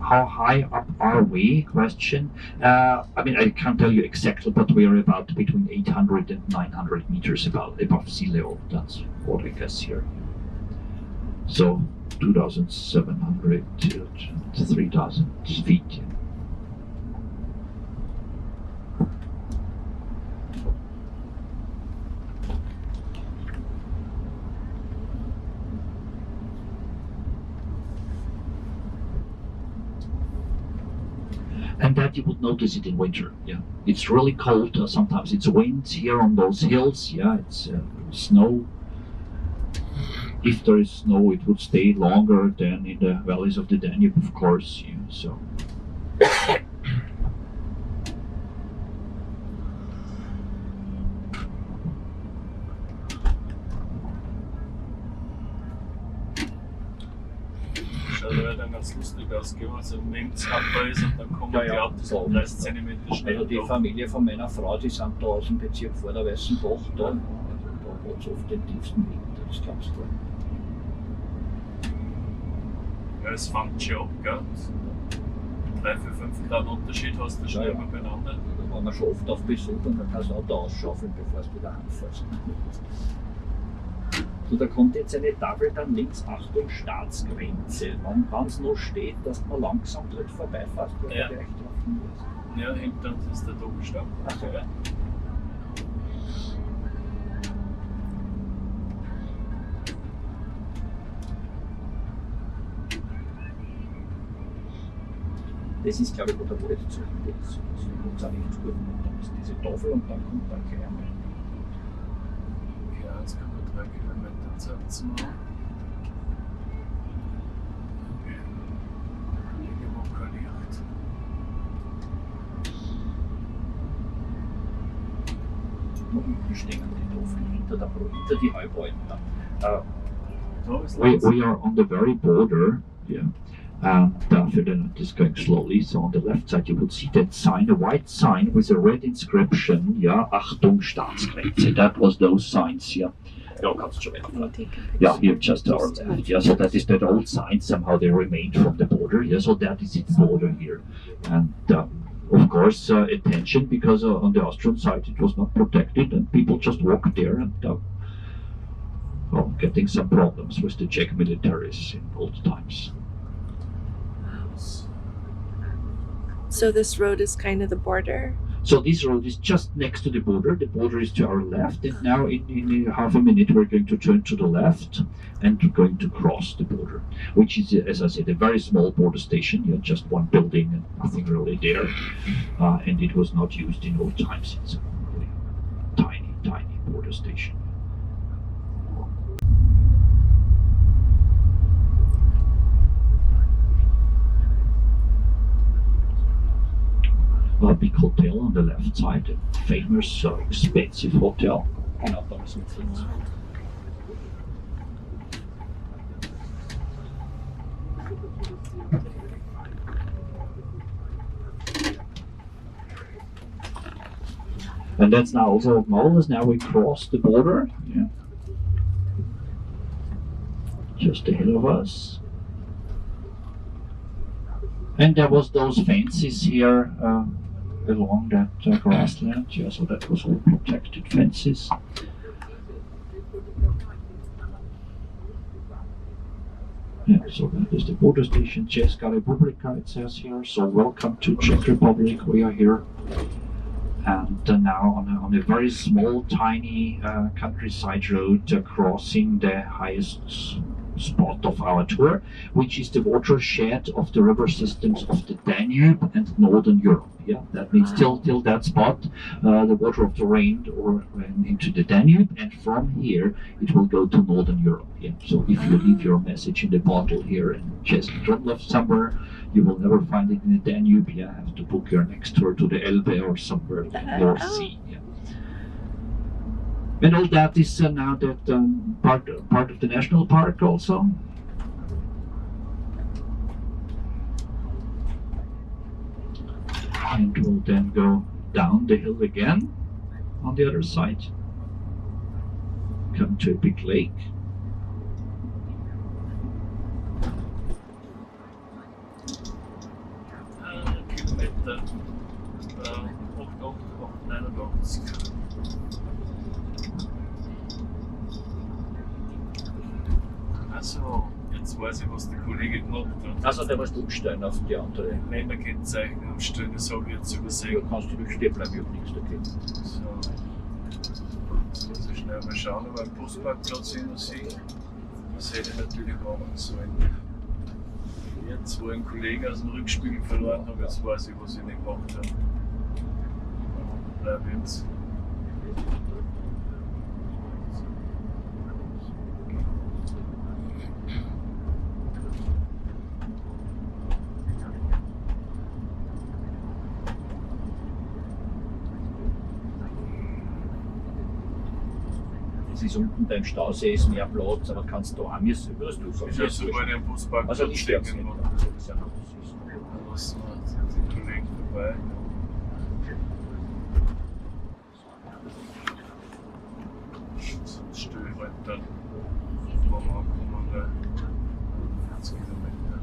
A: How high up are we? Question. I mean, I can't tell you exactly, but we are about between 800 and 900 meters above sea level. That's what I guess here. So 2,700 to 3,000 feet. And that you would notice it in winter. Yeah, it's really cold. Sometimes it's wind here on those hills. Yeah, it's snow. If there is snow, it would stay longer than in the valleys of the Danube, of course. Yeah, so.
B: Schaut aber dann ganz lustig aus, gell, wenn so ein Linz runter ist und dann kommen die Autos
D: so
B: 30 cm schnell.
D: Also die Familie von meiner Frau, die sind da aus dem Bezirk vor der Weißen Bach, da wo es oft den tiefsten Wind, das glaubst du.
B: Ja, es fängt schon ab, gell? 3, 4, 5 Grad Unterschied hast du schnell mal beieinander.
D: Da waren wir schon oft auf Besuch und dann kannst du auch da ausschaufeln, bevor du wieder heimfährst. So, da kommt jetzt eine Tafel dann links, Achtung, Staatsgrenze. Wann es noch steht, dass man langsam dort vorbeifährst, wo
B: Ja.
D: du gleich drauf hinweist.
B: Ja, hinter uns ist der Doppelstock.
D: Ach so.
B: Ja.
D: Das ist, glaube ich, wo der Wald zu Ende ist. Das kommt auch nicht zu gut. Dann ist diese Tafel und dann kommt dann gleich einmal.
B: Ja, 1,3 Kilometer Zeit zum Machen. Kollege vokaliert.
D: Noch unten stehen die Tafeln hinter die Heuballen.
B: Da ist
A: We are on the very border. Yeah. And just going slowly. So on the left side, you would see that sign, a white sign with a red inscription. Yeah, Achtung, Staatsgrenze. That was those signs. Yeah.
D: Ja, kannst du schon weiterfahren.
A: Yeah, here just our left. Yeah, so that is that old sign. Somehow they remained from the border. Yeah, so that is its border here. And of course, attention, because on the Austrian side it was not protected, and people just walked there. And getting some problems with the Czech militaries in old times.
C: So this road is kind of the border.
A: So this road is just next to the border. The border is to our left, and now in half a minute we're going to turn to the left and we're going to cross the border, which is, as I said, a very small border station. You have just one building and nothing really there, and it was not used in old times. It's a really tiny border station. A big hotel on the left side, a famous, expensive hotel.
D: Genau, da müssen wir hin.
A: And that's now also more or less now we cross the border. Yeah. Just ahead of us. And there was those fences here along that grassland. Yeah, so that was all protected fences. Yeah, so that is the border station, Česká Republika, it says here. So welcome to Czech Republic, we are here. And now on a very small, tiny countryside road, crossing the highest spot of our tour, which is the watershed of the river systems of the Danube and Northern Europe. Yeah, that means till that spot, the water of the rain ran into the Danube, and from here it will go to Northern Europe. Yeah, so if you leave your message in the bottle here in Česky Krumlov somewhere, you will never find it in the Danube. Yeah, have to book your next tour to the Elbe or somewhere in the North Sea. Yeah. And all that is now that part of the national park also. And we'll then go down the hill again on the other side. Come to a big lake.
B: Kilometer 89. Also, jetzt weiß ich, was der Kollege gemacht hat.
D: Also, der musst umstellen auf die andere.
B: Nehmerkennzeichen umstellen, das habe ich jetzt
D: Ja,
B: übersehen.
D: kannst du nicht stehen bleiben, ich hab nichts dagegen.
B: So. Also schnell mal schauen, ob ein Busparkplatz hin und sehe. Das hätte ich natürlich machen sollen. Jetzt, wo ich einen Kollegen aus dem Rückspiegel verloren habe, jetzt weiß ich, was ich nicht gemacht habe. Bleib jetzt.
D: Es ist unten beim Stausee ist mehr Platz, aber kannst du auch müssen, würdest du sagen.
B: Ich habe sogar den Busparkplatz
D: Also nicht
B: stehen
D: stehen.
B: gemacht.
D: Das ist ja noch süß.
B: Da lassen wir den Kollegen vorbei. Sonst stehe ich halt dann, wo wir ankommen, bei 40 Kilometer.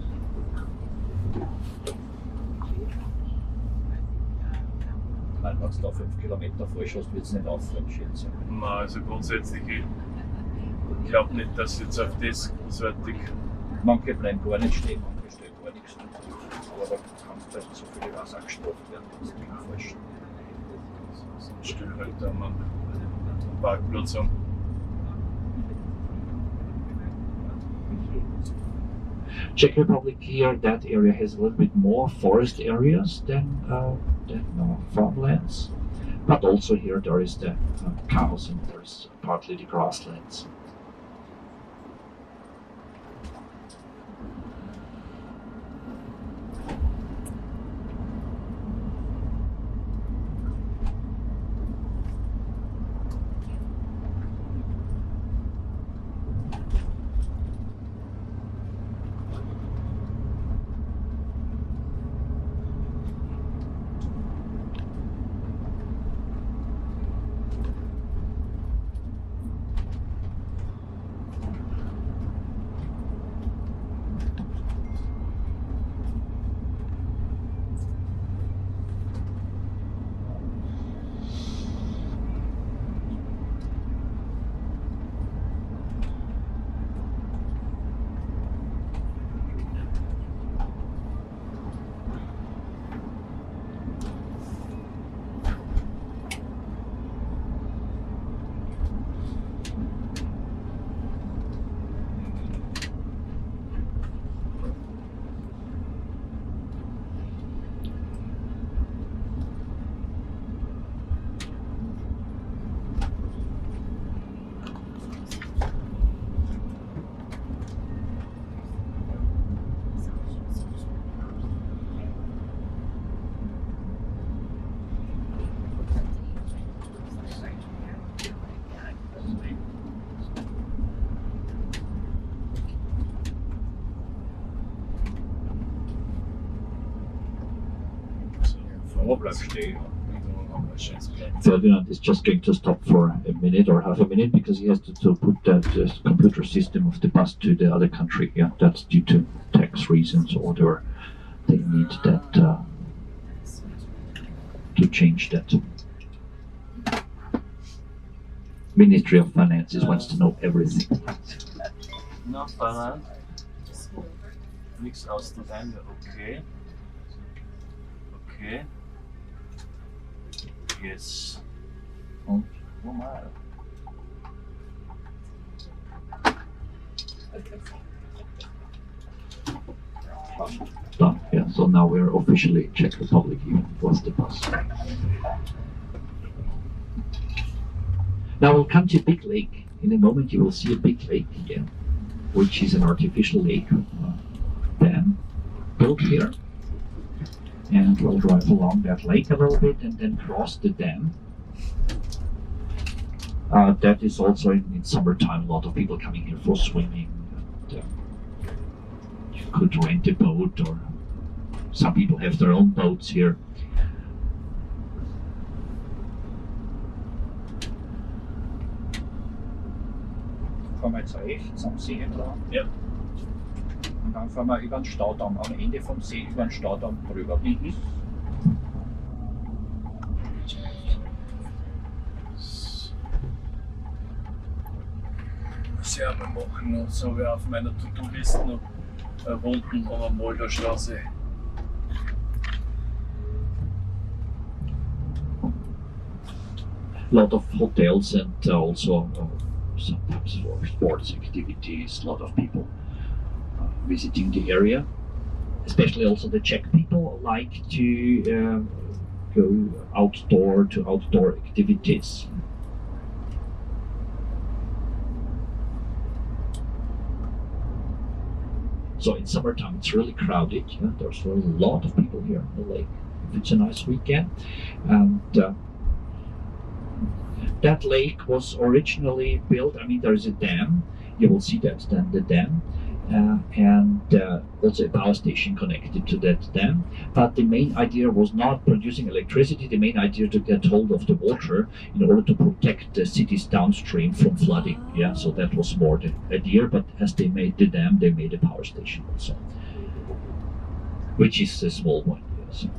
D: Weil wenn du da 5 Kilometer falsch hast, wird es nicht auffallen, schätze ich.
B: Nein, also grundsätzlich, ich glaube nicht, dass jetzt auf das großartig.
D: Manche bleiben gar nicht stehen, manche stehen gar nichts. Aber da kannst du halt so viele Wasser gestraft werden, dass du nicht falsch.
B: Sonst stehe ich halt dann am Parkplatz an.
A: Czech Republic here, that area has a little bit more forest areas than farmlands, but also here there is the cows and there's partly the grasslands.
D: Ja, bleib stehen.
A: Ferdinand is just going to stop for a minute or half a minute because he has to put that computer system of the bus to the other country. Yeah, that's due to tax reasons or whatever. They need that to change that. Ministry of Finances wants to know everything.
B: No, Finland. Nichts auszuwählen, okay. Okay. Yes. Und normal.
A: Done. Yeah. So now we're officially Czech Republic. Even was the bus. Now we'll come to a big lake. In a moment you will see a big lake here, which is an artificial lake dam built here. And we'll drive along that lake a little bit and then cross the dam. That is also in summertime a lot of people coming here for swimming. And, you could rent a boat, or some people have their own boats here.
D: Fahren wir jetzt rechts am See entlang.
B: Ja.
D: Und dann fahren wir über den Staudamm, am Ende vom See über den Staudamm drüber.
B: Ja, wir machen noch so wie auf meiner To-Do-Liste noch Runden um die Moldaustraße.
A: A lot of hotels and also sometimes for sports activities, a lot of people visiting the area. Especially also the Czech people like to go outdoor activities. So in summertime it's really crowded. Yeah? There's a lot of people here on the lake if it's a nice weekend. And that lake was originally built, I mean there is a dam, you will see that then the dam, and also a power station connected to that dam. But the main idea was not producing electricity, the main idea to get hold of the water in order to protect the cities downstream from flooding. Yeah, so that was more the idea, but as they made the dam, they made a power station also, which is a small one. Yeah, so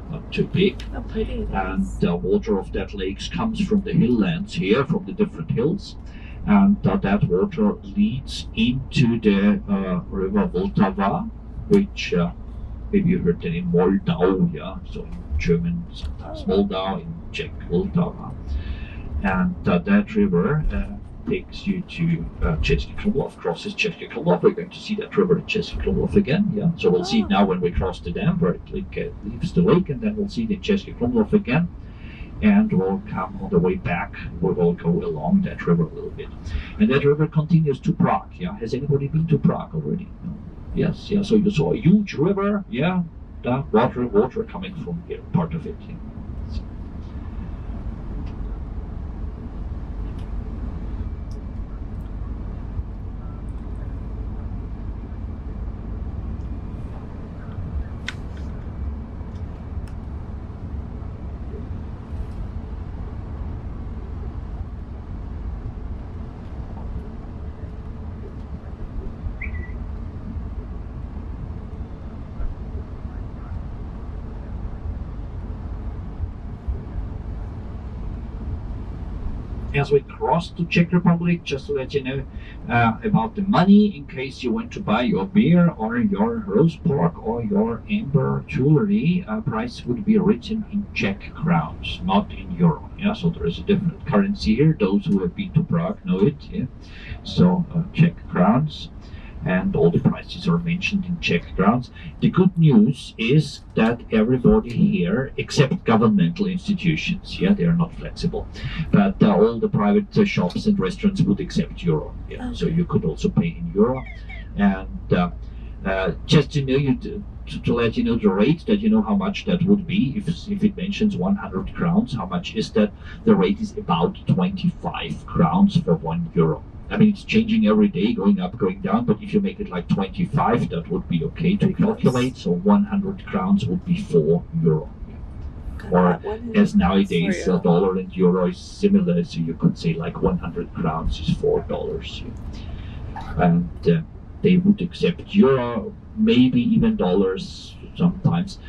A: not too big. And the water of that lake comes from the hill lands here, from the different hills. And that water leads into the river Vltava, which maybe you heard the name Moldau, yeah, so in German sometimes Moldau, in Czech Vltava. And that river takes you to Česky Krumlov, crosses Česky Krumlov. We're going to see that river at Česky Krumlov again, yeah. So we'll see it now when we cross the dam, where it leaves the lake, and then we'll see it in Česky Krumlov again. And we'll come on the way back, we will go along that river a little bit. And that river continues to Prague, yeah. Has anybody been to Prague already? No. Yes, yeah, so you saw a huge river, yeah, the water coming from here, part of it, yeah. As we cross to Czech Republic, just to let you know about the money, in case you want to buy your beer or your roast pork or your amber jewelry, price would be written in Czech crowns, not in euro. Yeah, so there is a different currency here. Those who have been to Prague know it. Yeah, so Czech crowns. And all the prices are mentioned in Czech crowns. The good news is that everybody here, except governmental institutions, yeah, they are not flexible, but all the private shops and restaurants would accept euro. Yeah, so you could also pay in euro. And just to know to let you know the rate, that you know how much that would be. If it mentions 100 crowns, how much is that? The rate is about 25 crowns for 1 euro. I mean, it's changing every day, going up, going down, but if you make it like 25, that would be okay to calculate. So 100 crowns would be €4. Or as nowadays,
C: €4.
A: dollar and euro is similar, so you could say like 100 crowns is $4. And they would accept euro, maybe even dollars sometimes.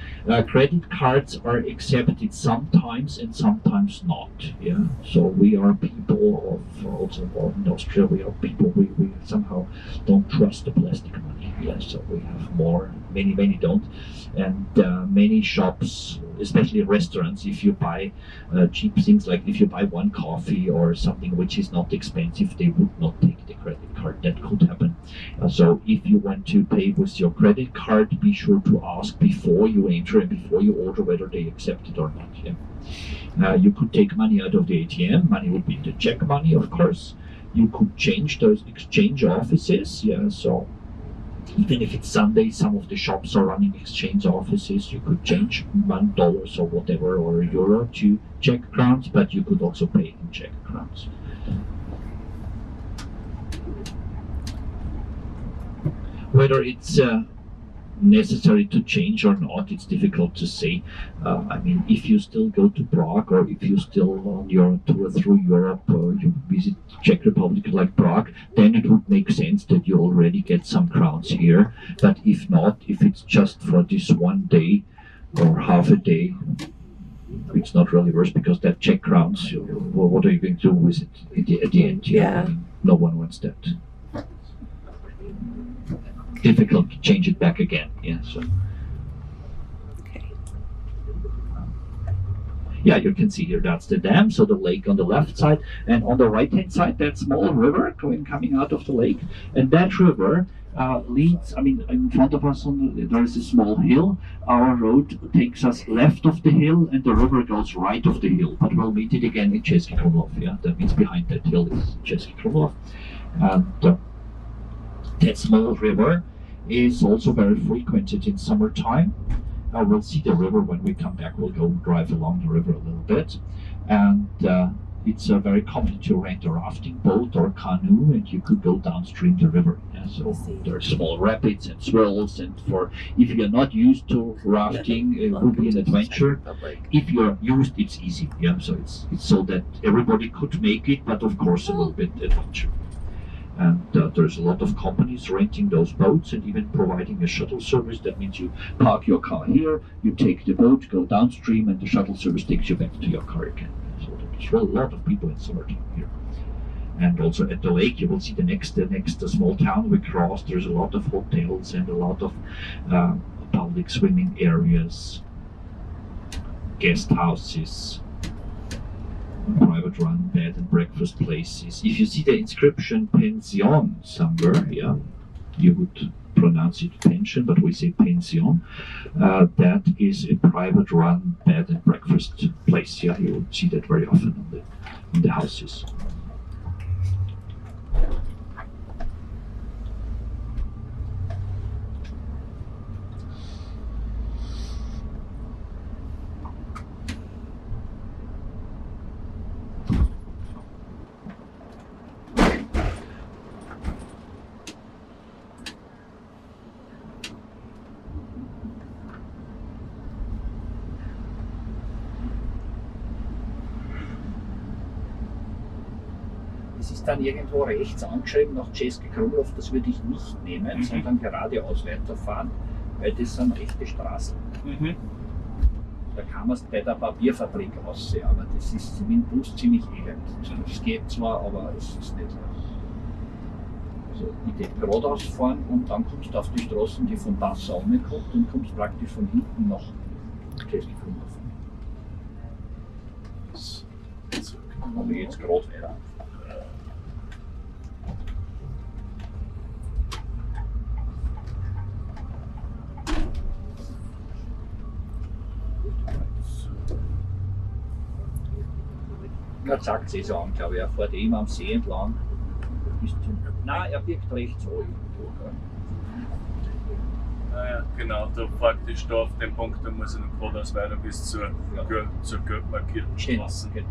A: Credit cards are accepted sometimes and sometimes not. Yeah. So we are people of also in Austria. We are people we somehow don't trust the plastic money. Yeah. So we have more. Many don't, and many shops, especially restaurants, if you buy cheap things like if you buy one coffee or something which is not expensive, they would not take the credit card. That could happen. So if you want to pay with your credit card, be sure to ask before you enter and before you order whether they accept it or not. Yeah. You could take money out of the ATM. Money would be the Czech money, of course. You could change those exchange offices. Yeah. So even if it's Sunday, some of the shops are running exchange offices. You could change $1 or whatever or euro to Czech crowns, but you could also pay in Czech crowns. Whether it's necessary to change or not, it's difficult to say. I mean, if you still go to Prague, or if you still on your tour through Europe, you visit Czech Republic like Prague, then it would make sense that you already get some crowns here. But if not, if it's just for this one day or half a day, it's not really worth, because that Czech crowns, well, what are you going to do with it at the end?
C: Yeah.
A: I mean, no one wants that. Difficult to change it back again. Yeah. So.
C: Okay.
A: Yeah, you can see here that's the dam, so the lake on the left side, and on the right hand side that small river coming out of the lake, and that river leads. I mean, in front of us there is a small hill. Our road takes us left of the hill, and the river goes right of the hill. But we'll meet it again in Česky Krumlov. Yeah, that means behind that hill is Česky Krumlov, and that small river is also very frequented in summertime. We'll see the river when we come back. We'll go drive along the river a little bit, and it's very common to rent a rafting boat or canoe, and you could go downstream the river. Yeah, so there are small rapids and swirls, and for if you're not used to rafting, it will be an adventure. If you're used, it's easy. Yeah, so it's so that everybody could make it, but of course a little bit adventure. And there's a lot of companies renting those boats and even providing a shuttle service. That means you park your car here, you take the boat, go downstream, and the shuttle service takes you back to your car again. So there's a lot of people in summertime here. And also at the lake, you will see the next small town we crossed. There's a lot of hotels and a lot of public swimming areas, guest houses, private run bed and breakfast places. If you see the inscription pension somewhere, yeah, you would pronounce it pension, but we say pension. That is a private run bed and breakfast place. Yeah, you would see that very often on the houses.
D: Es ist dann irgendwo rechts angeschrieben nach Česky Krumlov, das würde ich nicht nehmen, sondern geradeaus weiterfahren, weil das sind rechte Straßen. Da kann man es bei der Papierfabrik aussehen, aber das ist mit dem Bus ziemlich elend. Es geht zwar, aber es ist nicht. Also ich würde geradeaus fahren und dann kommst du auf die Straßen, die von Passau kommt, und kommst praktisch von hinten nach Česky Krumlov. Aber jetzt gerade weiter. Er sagt es so an, glaube ich. Er fährt immer am See entlang. Nein, er biegt rechts an.
B: Ja, genau, da praktisch da auf dem Punkt, da muss ich noch geradeaus weiter bis zur gelb markierten Straße.
D: Genau.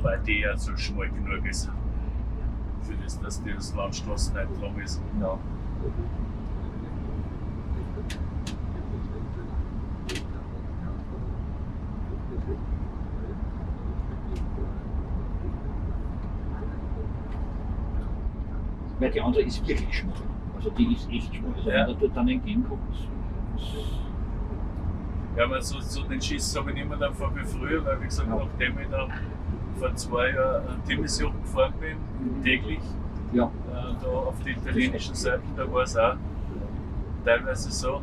B: Wobei die ja so schmal genug ist. Für das, dass die Landstraße nicht lang ist.
D: Ja. Weil die andere ist wirklich schmal. Also die ist echt schmal. Also
B: Ja.
D: wenn du dann entgegenkommt.
B: Ja, aber so den Schiss habe ich nicht mehr davor wie früher, weil wie gesagt,
D: Ja.
B: nachdem ich dann vor 2 Jahren Timmesjoch gefahren bin, täglich,
D: Ja.
B: da auf der italienischen Seite, da war es auch teilweise so.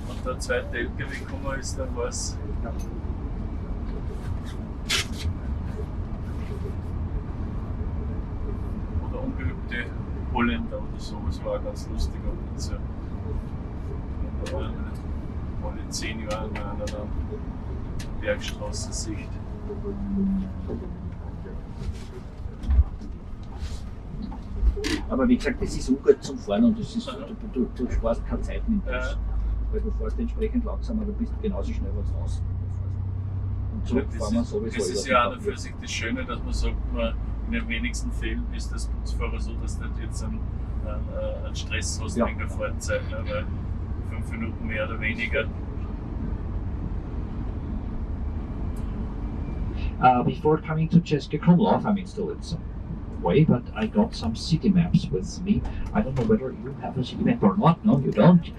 B: Und der zweite LKW gekommen ist, dann war es. Oder ungeübte Holländer oder so, das war ganz lustig. Und so. Da waren alle 10 Jahre mal an der Bergstraße Sicht.
D: Aber wie gesagt, das ist ungut zum Fahren und das ist, du sparst keine Zeit mit
B: Ja.
D: das. Weil du fährst entsprechend langsam, aber du bist genauso schnell, wenn du außen fährst. Und zurückfahren wir sowieso.
B: Das ist ja auch für sich das Schöne, dass man sagt, in den wenigsten Fällen ist das Busfahrer so, dass du jetzt einen Stress hast
D: Ja.
B: wegen der Fahrzeit, ne? Weil 5 Minuten mehr oder weniger.
A: Before coming to Česky Krumlov, I'm still in some way, but I got some city maps with me. I don't know whether you have a city map or not. No, you don't.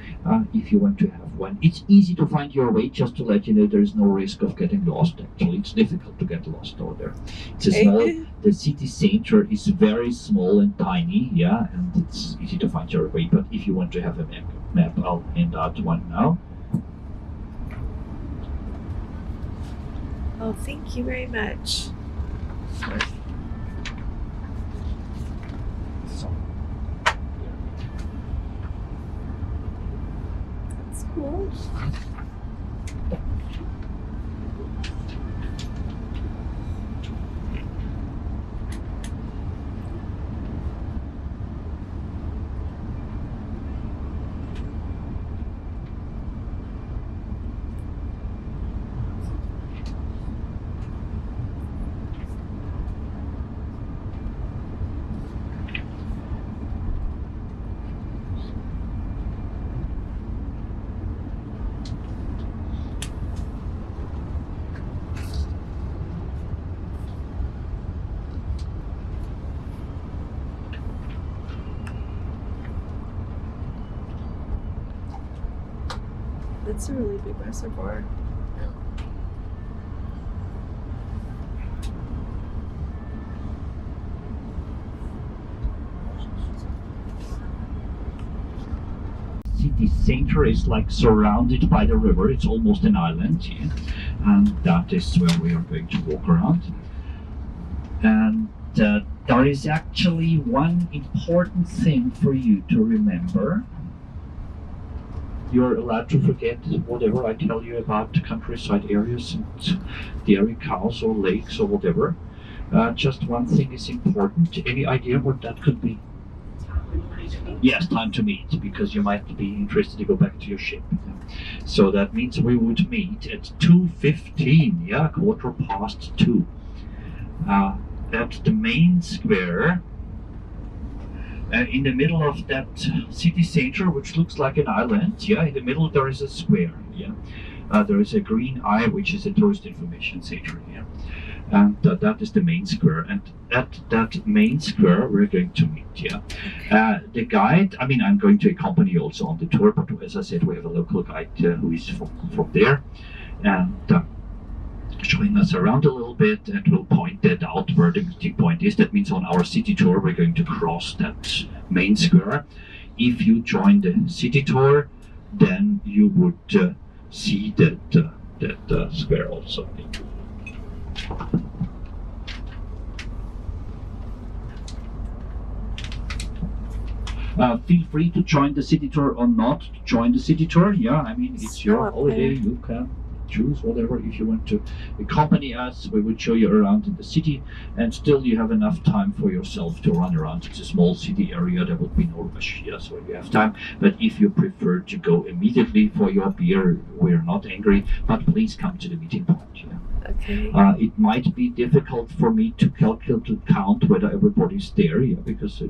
A: If you want to have one, it's easy to find your way. Just to let you know, there is no risk of getting lost. Actually, it's difficult to get lost over there. It's a small. The city center is very small and tiny, yeah, and it's easy to find your way. But if you want to have a map, I'll hand out one now.
C: Oh, thank you very much.
A: So,
C: That's cool. That's a really big reservoir.
A: city center is like surrounded by the river. It's almost an island here, and that is where we are going to walk around. And there is actually one important thing for you to remember. You're allowed to forget whatever I tell you about countryside areas and dairy cows or lakes or whatever. Just one thing is important. Any idea what that could be? Yes, time to meet, because you might be interested to go back to your ship. So that means we would meet at 2:15, yeah, 2:15, at the main square. In the middle of that city center, which looks like an island, yeah, in the middle there is a square, yeah. There is a green eye, which is a tourist information center, yeah. And that is the main square, and at that main square we're going to meet, yeah. The guide, I mean, I'm going to accompany you also on the tour, but as I said, we have a local guide who is from there, and showing us around a little bit, and we'll point that out where the meeting point is. That means on our city tour we're going to cross that main square. If you join the city tour, then you would see that square also. Feel free to join the city tour or not to join the city tour. Yeah, I mean, it's your holiday. You can choose whatever. If you want to accompany us, we would show you around in the city, and still you have enough time for yourself to run around. It's a small city area. There would be no rush. Yeah, so you have time. But if you prefer to go immediately for your beer, we're not angry. But please come to the meeting point. Yeah.
C: Okay.
A: It might be difficult for me to count whether everybody's there, yeah, because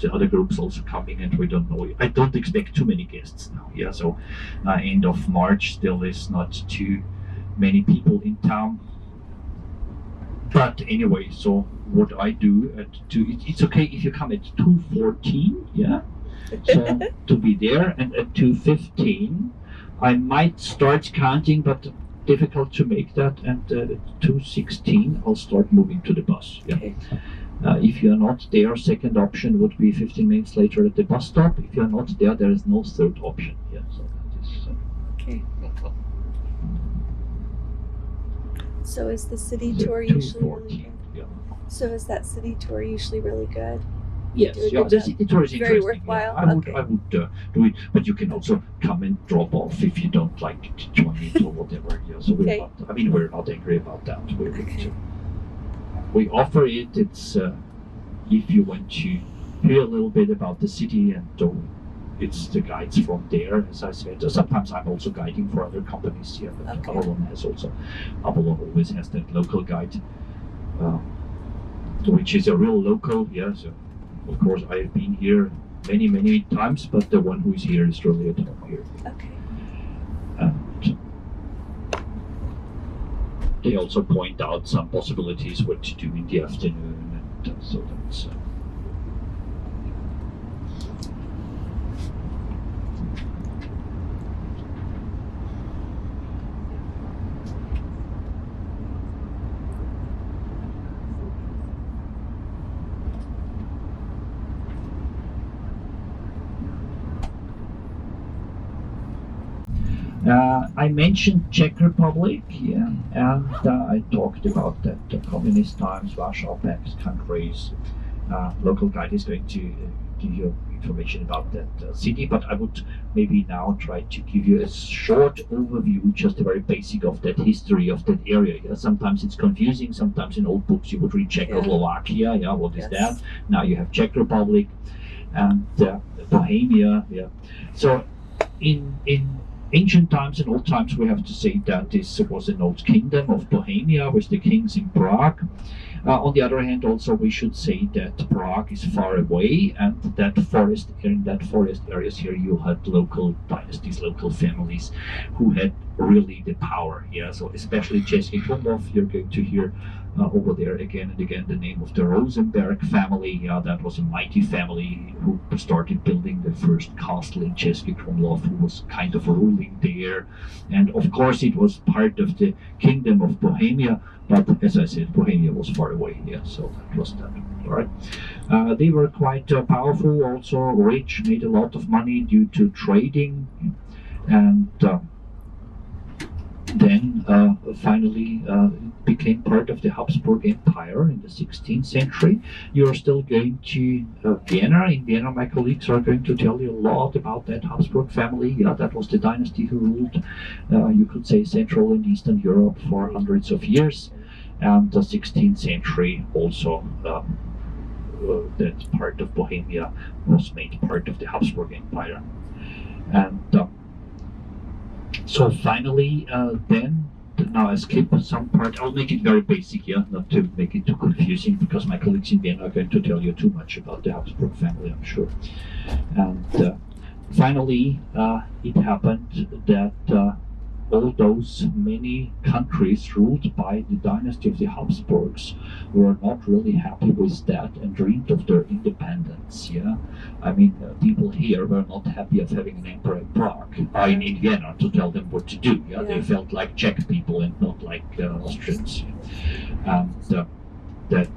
A: the other groups also coming and we don't know. I don't expect too many guests now, yeah. So end of March still is not too many people in town. But anyway, so what I do it's okay if you come at 2:14, yeah. So to be there, and at 2:15 I might start counting, but difficult to make that, and at 2:16 I'll start moving to the bus, yeah.
C: Okay.
A: If you're not there, second option would be 15 minutes later at the bus stop. If you're not there, there is no third option, yeah. So that is
C: Okay. So is the city
A: so
C: tour usually really
A: 2:14,
C: good?
A: yeah.
C: So is that city tour usually really good?
A: Yes,
C: Do a
A: yeah,
C: good
A: the
C: job.
A: city tour is
C: Very
A: interesting.
C: worthwhile,
A: Yeah.
C: okay.
A: I would do it, but you can also come and drop off if you don't like to join it or whatever. Yeah, so
C: Okay.
A: we're not angry about that.
C: Okay.
A: We offer it. It's if you want to hear a little bit about the city, and it's the guides from there. As I said, sometimes I'm also guiding for other companies here. But
C: Okay.
A: Avalon always has that local guide, which is a real local. Yeah, so of course I've been here many times, but the one who is here is really at home here.
C: Okay.
A: And they also point out some possibilities what to do in the afternoon, and so that's. I mentioned Czech Republic, yeah, and I talked about that communist times, Warsaw Pact countries. Local guide is going to give you information about that city, but I would maybe now try to give you a short overview, just a very basic of that history of that area. Yeah? Sometimes it's confusing. Sometimes in old books you would read Czechoslovakia. Yeah, what is that? Now you have Czech Republic and Bohemia. Yeah, so in ancient times and old times, we have to say that this was an old kingdom of Bohemia with the kings in Prague. On the other hand, also we should say that Prague is far away, and that in that forest areas here you had local dynasties, local families who had really the power. Yeah, so especially Česky Krumlov, you're going to hear over there again and again the name of the Rosenberg family. Yeah, that was a mighty family who started building the first castle in Česky Krumlov, who was kind of ruling there. And of course it was part of the kingdom of Bohemia, but as I said, Bohemia was far away. Yeah, so that was that. All right. They were quite powerful, also rich, made a lot of money due to trading, and then finally became part of the Habsburg Empire in the 16th century. You're still going to Vienna. In Vienna, my colleagues are going to tell you a lot about that Habsburg family. Yeah, that was the dynasty who ruled, you could say, Central and Eastern Europe for hundreds of years. And the 16th century also, that part of Bohemia was made part of the Habsburg Empire. And so finally, then, now I skip some part. I'll make it very basic, yeah, not to make it too confusing, because my colleagues in Vienna are going to tell you too much about the Habsburg family, I'm sure. And finally, it happened that all those many countries ruled by the dynasty of the Habsburgs were not really happy with that and dreamed of their independence. Yeah, I mean, people here were not happy of having an emperor in Prague, in Vienna, to tell them what to do. Yeah, they felt like Czech people and not like Austrians. And that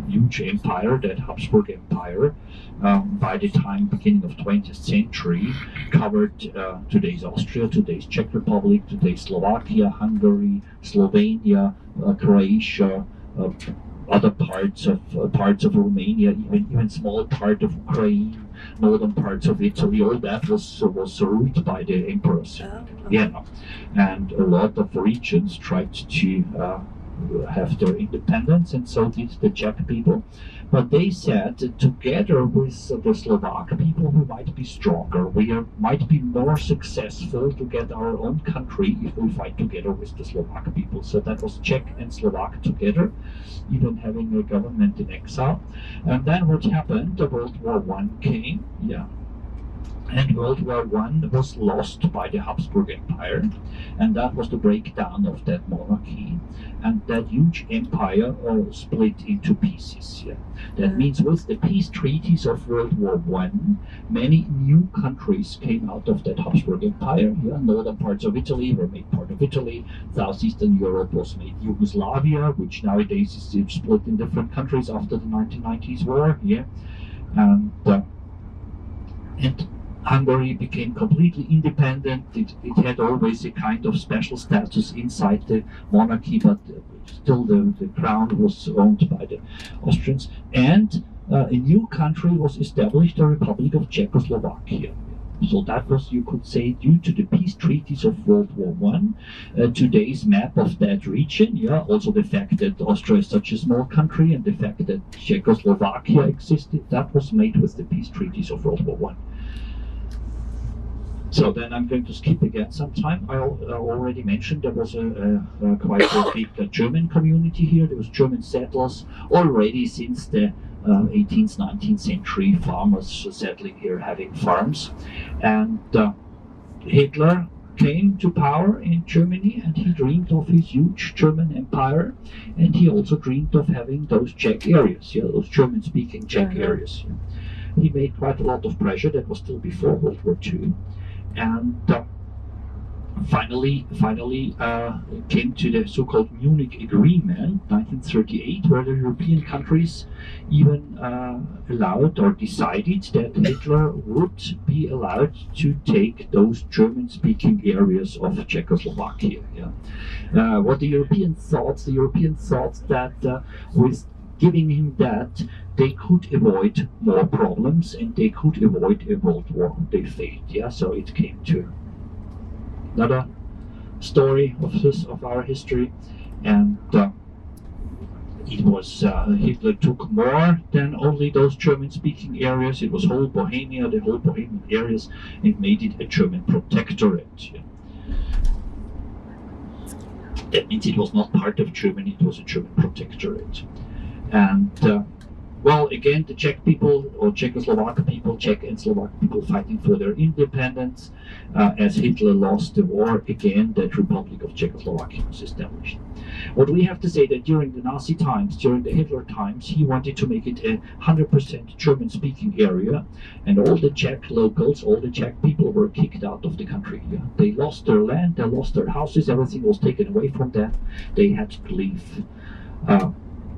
A: huge empire, that Habsburg Empire, by the time beginning of 20th century, covered today's Austria, today's Czech Republic, today's Slovakia, Hungary, Slovenia, Croatia, other parts of Romania, even small part of Ukraine, northern parts of Italy. All that was ruled by the emperors. Yeah, and a lot of regions tried to have their independence, and so did the Czech people. But they said that together with the Slovak people, we might be stronger. We might be more successful to get our own country if we fight together with the Slovak people. So that was Czech and Slovak together, even having a government in exile. And then what happened? The World War I came. Yeah. And World War I was lost by the Habsburg Empire, and that was the breakdown of that monarchy, and that huge empire split into pieces. Yeah. That means with the peace treaties of World War I, many new countries came out of that Habsburg Empire. Yeah. Northern parts of Italy were made part of Italy, Southeastern Europe was made Yugoslavia, which nowadays is split in different countries after the 1990s war. Yeah. And Hungary became completely independent. It had always a kind of special status inside the monarchy, but still the crown was owned by the Austrians. And a new country was established, the Republic of Czechoslovakia. So that was, you could say, due to the peace treaties of World War I, today's map of that region, yeah, also the fact that Austria is such a small country and the fact that Czechoslovakia existed, that was made with the peace treaties of World War I. So then I'm going to skip again some time. I already mentioned there was quite a big German community here. There was German settlers already since the 18th, 19th century, farmers settling here, having farms. And Hitler came to power in Germany, and he dreamed of his huge German empire, and he also dreamed of having those Czech areas, yeah, those German-speaking Czech areas. Yeah. He made quite a lot of pressure. That was still before World War II. And finally came to the so-called Munich Agreement, 1938, where the European countries even allowed or decided that Hitler would be allowed to take those German-speaking areas of Czechoslovakia. Yeah. What the Europeans thought that with giving him that, they could avoid more problems and they could avoid a world war. They failed. Yeah, so it came to another story of our history, and it was Hitler took more than only those German-speaking areas. It was whole Bohemia, the whole Bohemian areas, and made it a German protectorate. Yeah. That means it was not part of Germany; it was a German protectorate. And well, again, the Czech people, or Czechoslovak people, Czech and Slovak people fighting for their independence. As Hitler lost the war, again, that Republic of Czechoslovakia was established. What we have to say that during the Nazi times, during the Hitler times, he wanted to make it a 100% German-speaking area, and all the Czech locals, all the Czech people were kicked out of the country. Yeah. They lost their land, they lost their houses, everything was taken away from them. They had to leave.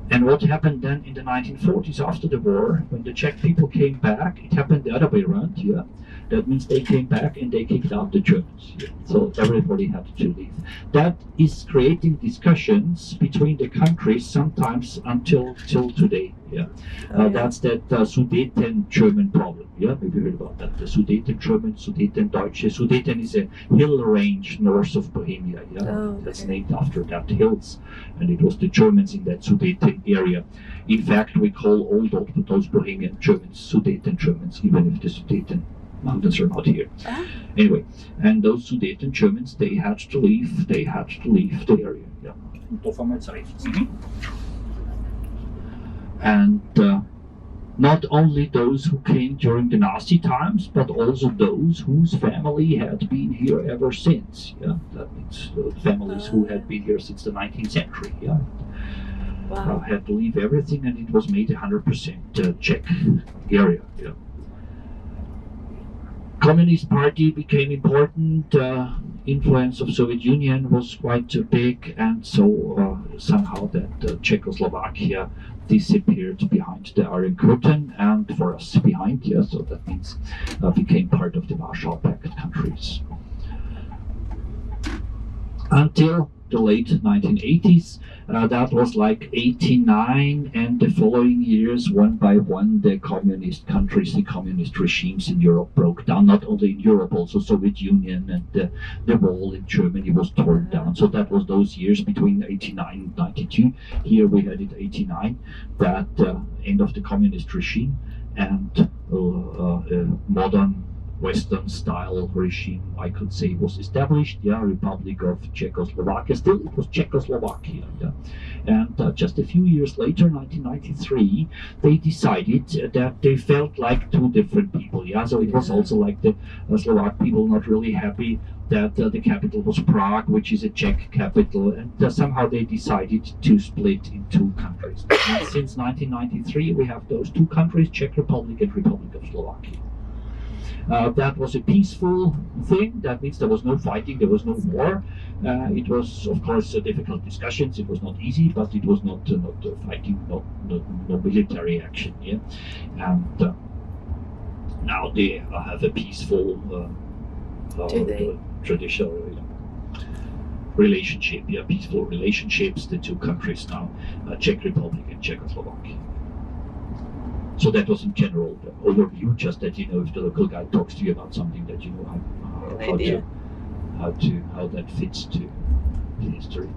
A: And what happened then in the 1940s after the war, when the Czech people came back, it happened the other way around. Yeah. That means they came back and they kicked out the Germans. Yeah. So everybody had to leave. That is creating discussions between the countries sometimes until today. Yeah. That's that Sudeten German problem. Yeah, maybe you heard about that. The Sudeten German, Sudeten Deutsche. Sudeten is a hill range north of Bohemia. Yeah, okay. That's named after that hills, and it was the Germans in that Sudeten area. In fact, we call all those Bohemian Germans Sudeten Germans, even if the Sudeten mountains are not here. Anyway, and those Sudeten Germans, they had to leave the area. Yeah. And not only those who came during the Nazi times, but also those whose family had been here ever since. Yeah, that means families who had been here since the 19th century. Yeah, wow. Had to leave everything, and it was made 100% Czech area. Yeah. Communist Party became important. Influence of Soviet Union was quite big, and so somehow that Czechoslovakia disappeared behind the Iron Curtain, and for us behind, yeah, so that means became part of the Warsaw Pact countries. Until the late 1980s. That was like 89, and the following years, one by one, the communist countries, the communist regimes in Europe broke down. Not only in Europe, also Soviet Union, and the wall in Germany was torn down. So that was those years between 89 and 92. Here we had it 89, that end of the communist regime, and modern Western style regime, I could say, was established. Yeah, Republic of Czechoslovakia. Still, it was Czechoslovakia. Yeah. And just a few years later, 1993, they decided that they felt like two different people. Yeah, so it was also like the Slovak people not really happy that the capital was Prague, which is a Czech capital, and somehow they decided to split in two countries. And since 1993, we have those two countries, Czech Republic and Republic of Slovakia. That was a peaceful thing. That means there was no fighting, there was no war. It was, of course, difficult discussions. It was not easy, but it was not fighting, no military action. Yeah, and now they have a peaceful traditional relationship. Yeah, peaceful relationships. The two countries now, Czech Republic and Czechoslovakia. So that was in general the overview, just that you know if the local guy talks to you about something that you know how that fits to the history.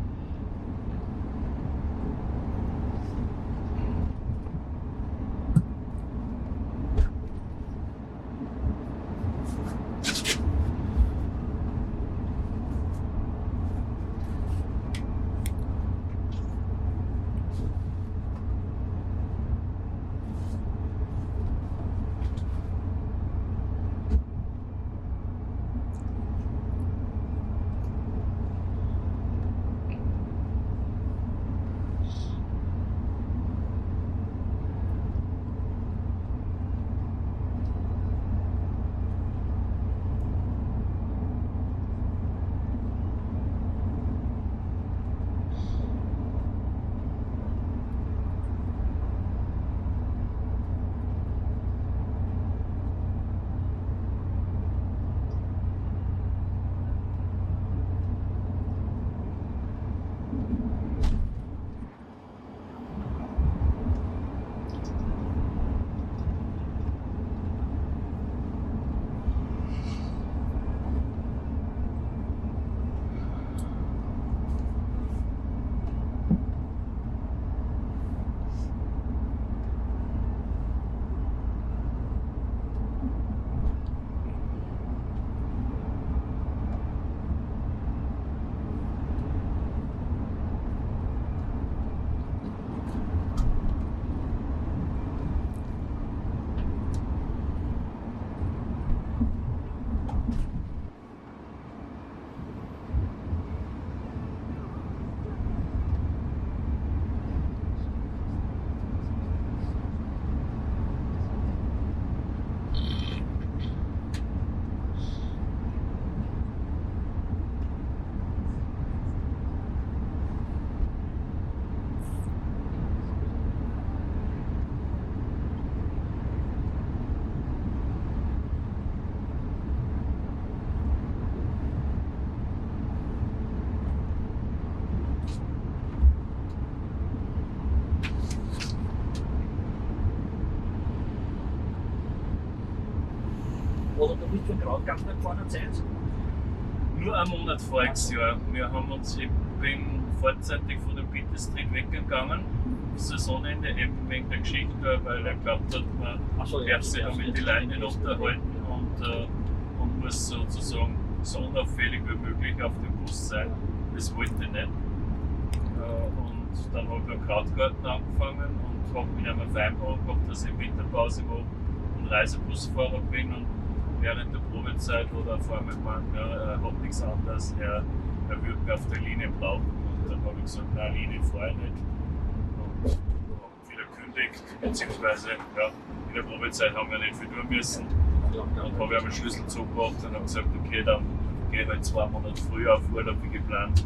D: Oder du bist schon gerade ganz nicht vor der Zeit?
B: Nur einen Monat voriges Jahr. Ich bin vorzeitig von dem Beat-Distrikt weggegangen. Saisonende eben wegen der Geschichte, weil er glaubt hat, man darf sich mit den Leuten nicht unterhalten und muss sozusagen so unauffällig wie möglich auf dem Bus sein. Das wollte ich nicht. Und dann habe ich einen Krautgarten angefangen und habe mit einem vereinbart gehabt, dass ich in Winterpause mache und Reisebusfahrer bin. Und während der Probezeit oder vor allem gemeint, ja, er hat nichts anderes, er würde mich auf der Linie brauchen. Und dann habe ich gesagt, nein, Linie fahre ich nicht. Und habe wieder gekündigt, beziehungsweise ja, in der Probezeit haben wir nicht viel tun müssen. Und habe ich einen Schlüssel zugebracht und habe gesagt, okay, dann gehe ich halt 2 Monate früher auf Urlaub wie geplant.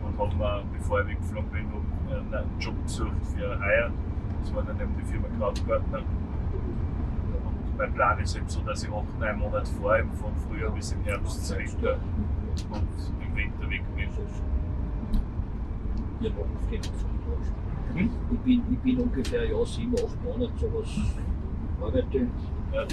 B: Und habe mir, bevor ich weggeflogen bin, noch einen Job gesucht für heuer. Das war dann eben die Firma Krautgartner. Mein Plan ist eben so, dass ich 8-9 Monate fahre, von Frühjahr bis im Herbst, Winter und im Winter weg bin.
D: Ja, noch genau so.
B: Hm?
D: Ich bin ungefähr 7, 8 Monate sowas arbeite.
B: Ja.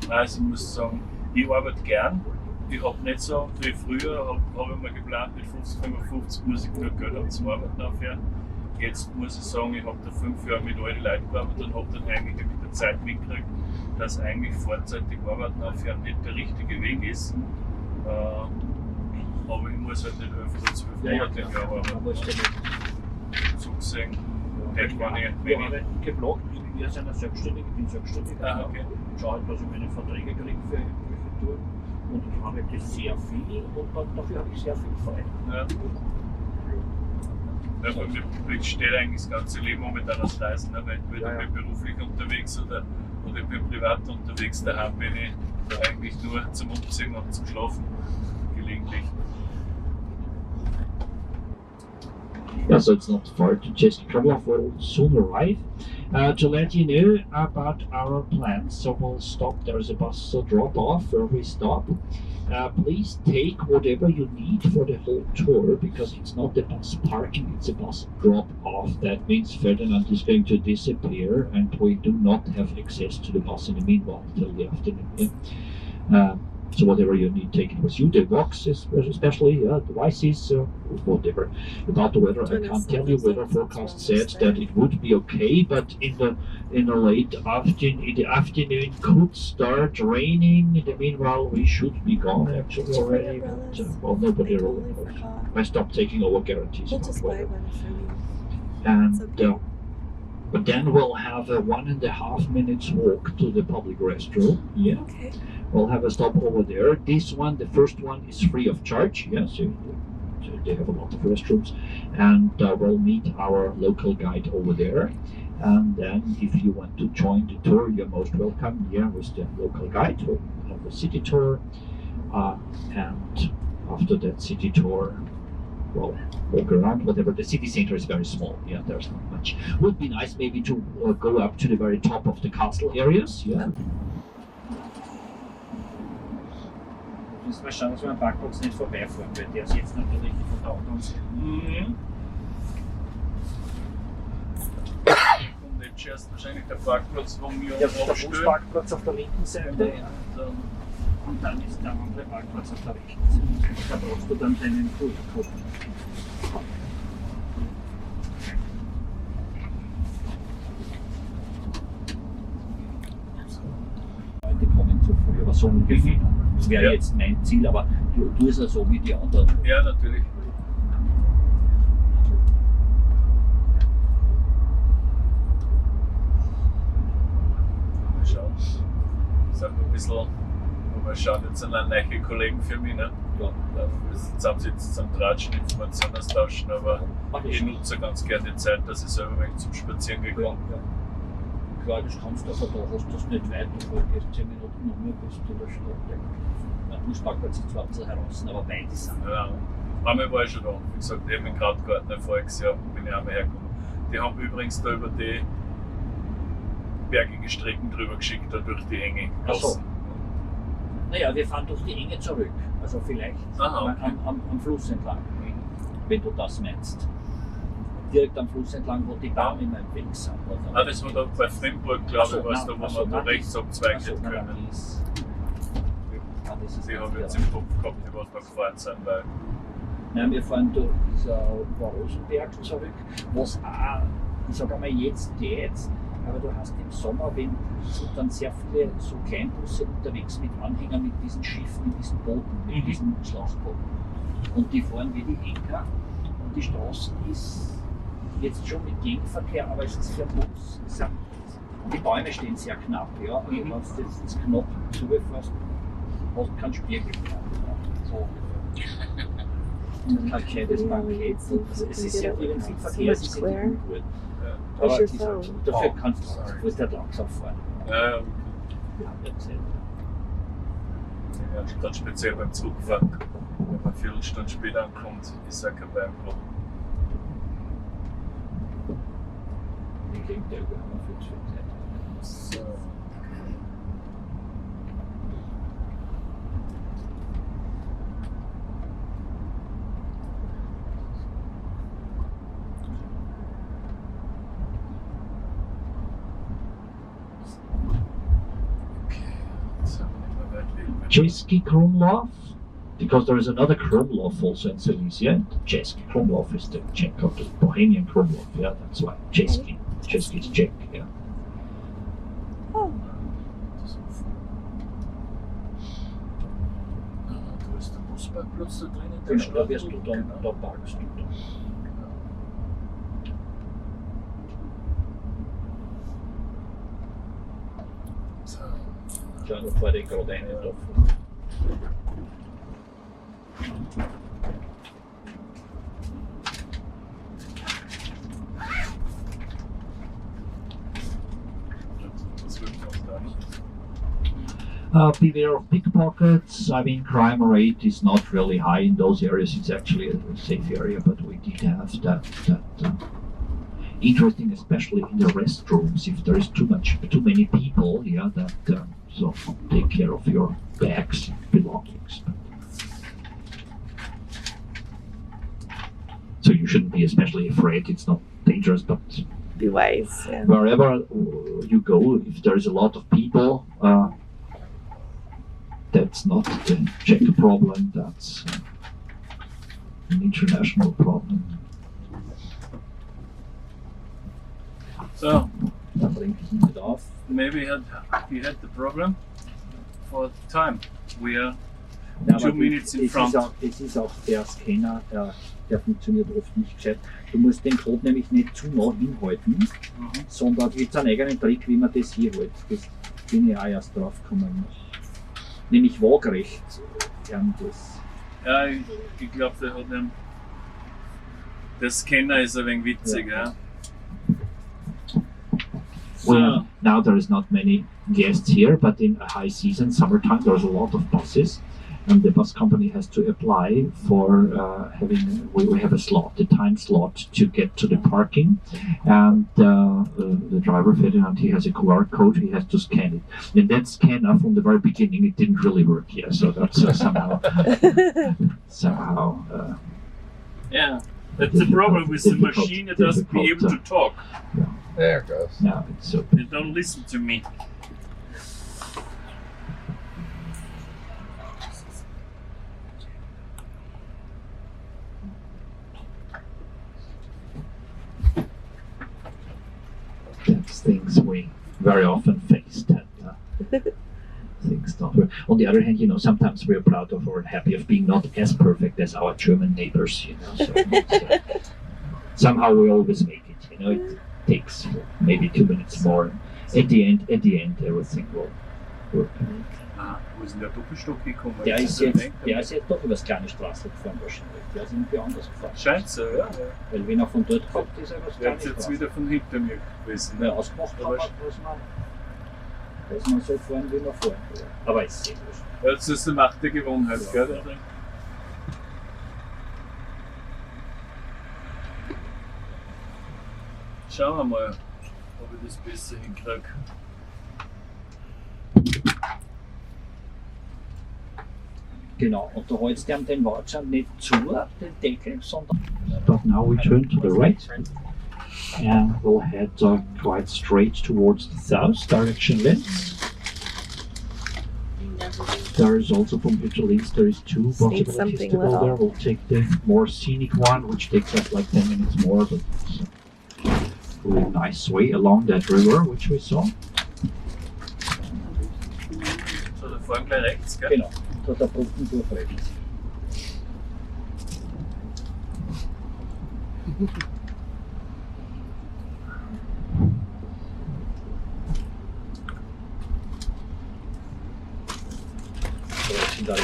B: Also ich muss sagen, ich arbeite gern. Ich habe nicht so wie früher, habe ich mir geplant, mit 50, 55 muss ich genug Geld haben zum Arbeiten aufhören. Jetzt muss ich sagen, ich habe da 5 Jahre mit alten Leuten gearbeitet und habe dann eigentlich mit der Zeit mitgekriegt, dass eigentlich vorzeitig Arbeiten aufhören nicht der richtige Weg ist. Aber ich muss halt nicht 11 oder 12 Monate im Jahr arbeiten. So gesehen, hätte man nicht.
D: Wir arbeiten geblockt, wir sind selbstständig, ich bin selbstständig.
B: Okay.
D: Ich schaue halt, dass ich meine Verträge kriege für irgendwelche Touren. Und ich arbeite sehr viel und dafür habe ich sehr viel frei.
B: Ja. Ja, bei mir besteht eigentlich das ganze Leben momentan aus Reisen, ne? Weil entweder ich bin beruflich unterwegs oder ich bin privat unterwegs. Daheim bin ich eigentlich nur zum Umziehen und zum Schlafen gelegentlich.
A: Yeah, so it's not far to Czechky Krumlov. Will soon arrive. To let you know about our plans, so we'll stop. There's a bus drop off where we stop. Please take whatever you need for the whole tour, because it's not a bus parking, it's a bus drop off. That means Ferdinand is going to disappear and we do not have access to the bus in the meanwhile till the afternoon. Yeah? So whatever you need, take it with you. The box, especially devices, whatever. About the weather, I can't tell you. Weather forecast said that it would be okay, but in the late afternoon could start raining. In the meanwhile, we should be gone actually already. But well, nobody really knows. I stopped taking our guarantees
C: We'll
A: about
C: just buy
A: weather.
C: one for me.
A: And
C: okay.
A: but then we'll have a 1.5 minutes walk to the public restroom. Yeah.
C: Okay.
A: We'll have a stop over there. This one, the first one, is free of charge. Yeah, so they have a lot of restrooms. And we'll meet our local guide over there. And then if you want to join the tour, you're most welcome here with the local guide. We'll have a city tour. And after that city tour, we'll walk around, whatever. The city center is very small. Yeah, there's not much. Would be nice maybe to go up to the very top of the castle areas. Yeah.
D: Müssen wir schauen, dass wir am Parkplatz nicht vorbeifahren, weil der ist jetzt natürlich von der anderen Seite.
B: Und jetzt erst wahrscheinlich der Parkplatz, wo wir
D: Der
B: aufstehen.
D: Fußparkplatz auf der linken Seite und dann ist der andere Parkplatz auf der rechten Seite. Da brauchst du dann deinen QR-Code. Leute kommen zu früh, aber so ungefähr. Das wäre jetzt mein Ziel, aber du ist ja so wie die anderen.
B: Ja, natürlich. Mal schauen. Das ist auch ein bisschen, mal schauen, jetzt sind auch neue Kollegen für mich. Ne?
D: Ja.
B: Da müssen wir zusammensitzen, zum Tratschen, Informationen austauschen, aber ich nutze ganz gerne die Zeit, dass ich selber wenn ich zum Spazieren gehe.
D: Ja. Klar, das kannst du, aber da hast du es nicht weit, du gehst 10 Minuten noch mehr bis zu der Stadt. Der Fußparkplatz ist zwar ein bisschen heraus, aber weit ist es.
B: Ja, einmal war ich schon da. Wie gesagt, eben in Krautgarten voriges Jahr bin ich einmal hergekommen. Die haben übrigens da über die bergige Strecken drüber geschickt, da durch die Enge
D: Achso. Naja, wir fahren durch die Enge zurück. Also vielleicht am Fluss entlang, wenn du das meinst. Direkt am Fluss entlang, wo die Bahn immer im Weg sind.
B: Das war da bei Frimburg, glaube ich, was da, wo man da rechts abzweigen können. Die habe ich jetzt im Kopf gehabt, die was da gefahren sind. Weil
D: nein, wir fahren durch Rosenberg zurück, was auch, ich sage einmal, jetzt geht's, aber du hast im Sommer, wenn so dann sehr viele so Kleinbusse unterwegs mit Anhängern, mit diesen Schiffen, mit diesen Booten, mit diesen Schlauchbooten. Und die fahren wie die Henker und die Straße ist jetzt schon mit Gegenverkehr, aber es ist für uns, die Bäume stehen sehr knapp, ja. Also wenn du jetzt knapp zufährst, hast du keinen Spiegel mehr. So. Und kein gescheites Bankett. Es ist sehr viel Verkehr, es ist nicht gut. Aber dafür kannst du nicht langsam fahren.
B: ja.
D: Wir haben ja Zeit.
B: Ja, dann speziell beim Zugfahren, wenn man 4 Stunden später ankommt, ist auch kein Beinbruch.
D: Im Gegenteil, wir haben viel zu viel Zeit.
B: So.
A: Česky Krumlov, because there is another Krumlov also in Silesia. Česky Krumlov is the Czech of the Bohemian Krumlov. Yeah, that's why Česky. Česky is Czech. Yeah.
C: Oh,
B: Du hast den Busparkplatz da drinnen. der
D: Genau, da wirst du
B: Stadt,
D: dann,
B: genau.
D: da parkst du dann.
B: So.
D: Schau, da fahre ich gerade eine da.
B: Was wird noch da nicht?
A: Beware of pickpockets. I mean, crime rate is not really high in those areas. It's actually a safe area, but we did have that interesting, especially in the restrooms. If there is too many people, yeah, so take care of your bags, belongings. So you shouldn't be especially afraid. It's not dangerous, but
C: be wise. Yeah.
A: wherever you go, if there's a lot of people, that's not the Czech problem, that's an international problem.
B: So,
D: Da bringe ich ihn mit auf.
B: maybe he had the problem for time. We are
D: Ja,
B: 2
D: aber
B: minutes in
D: das
B: front.
D: ist auch der Scanner, der funktioniert oft nicht gescheit. Du musst den Code nämlich nicht zu nah hinhalten, sondern es gibt einen eigenen Trick, wie man das hier hält. Das bin ich auch erst drauf gekommen. Nämlich waagrecht. Das.
B: Ja, ich glaube, der hat einen. Der Scanner ist ein wenig witzig, ja.
A: Well, now there is not many guests here, but in a high season, summertime, there's a lot of buses, and the bus company has to apply for we have a slot, a time slot to get to the parking, and the driver Ferdinand, he has a QR code, he has to scan it, and that scanner from the very beginning, it didn't really work, yeah, so that's somehow.
B: Yeah, that's the problem with the
A: Difficult-
B: machine. It doesn't be able to talk.
E: There it goes.
A: Yeah, it's so.
B: They don't listen to me.
A: That's things we very often face. That things don't work. On the other hand, sometimes we're proud of or happy of being not as perfect as our German neighbors. So somehow we always make it. It takes maybe 2 minutes more. At the end, everything will work.
B: Ah, wo ist denn der Doppelstock gekommen?
D: Der
B: Jetzt
D: ist
B: er
D: jetzt,
B: weg,
D: der
B: aber-
D: ist jetzt doch über das kleine Straße gefahren wahrscheinlich. Der ist irgendwie anders gefahren.
B: Scheint so, ja.
D: Weil wenn er von dort kommt, ist er über das
B: Der
D: kleine
B: hat jetzt
D: Straße.
B: wieder von hinter mir gewesen.
D: Weil ausgemacht haben
B: Aber-
D: wir, dass man so fahren, wie man fahren will. Aber ist sehr wurscht.
B: Das ist eine Macht der Gewohnheit,
D: Ja.
B: gell? Schauen wir mal, ob ich das besser hinkriege.
D: Genau, und da hältst du den Voucher nicht zu, den Deckel, sondern
A: But now we turn to the right, and we'll head quite straight towards the south direction Linz. There is also from here to Linz, there is 2 possibilities
C: something
A: to go
C: little.
A: there. We'll take the more scenic one, which takes us like 10 minutes more, but it's a really nice way along that river, which we saw.
B: So, da fahren gleich rechts, gell?
D: genau, da der Brücken durch rechts. So, jetzt sind da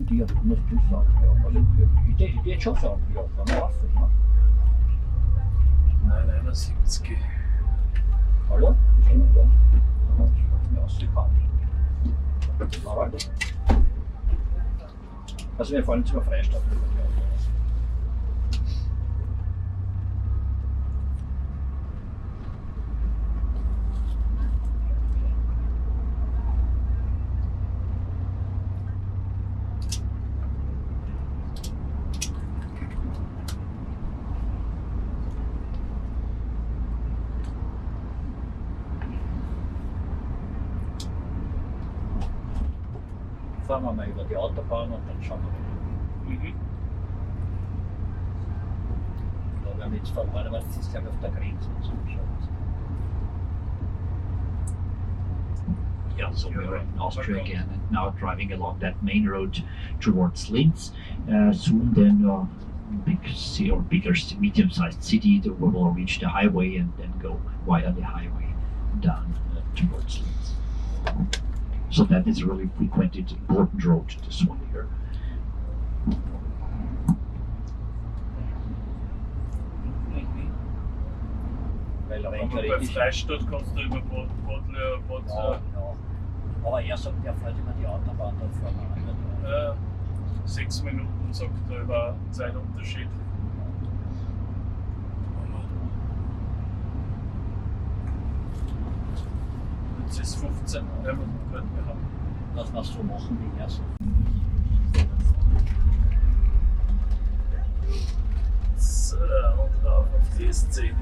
D: die musst du sagen, ja. Also, ich würde schon sagen, ja, dann war's das, ne?
B: Nein, 71.
D: Hallo? Bist du noch da? Ja, super. Also wir fahren jetzt über Freistadt. fahren wir mal über die Autobahn und dann schauen wir mal. Da werden wir jetzt fahren, weil das ist ja auf der Grenze und so.
A: Yeah, so we are in Austria again and now driving along that main road towards Linz. Soon then big city or bigger medium-sized city that we will reach the highway and then go via the highway down towards Linz. So that is a really frequented important road, this one here.
D: Weil
B: Aber
D: rein
B: bei
D: theoretisch.
B: Freistadt kannst du über Bad.
D: Ja. Aber er sagt, er fährt über die Autobahn, dann fahren wir
B: 6 Minuten, sagt er, über Zeitunterschied. Jetzt ist 15, ja, gut, wir haben.
D: dass wir es so machen wie er so.
B: So, und drauf auf die S10.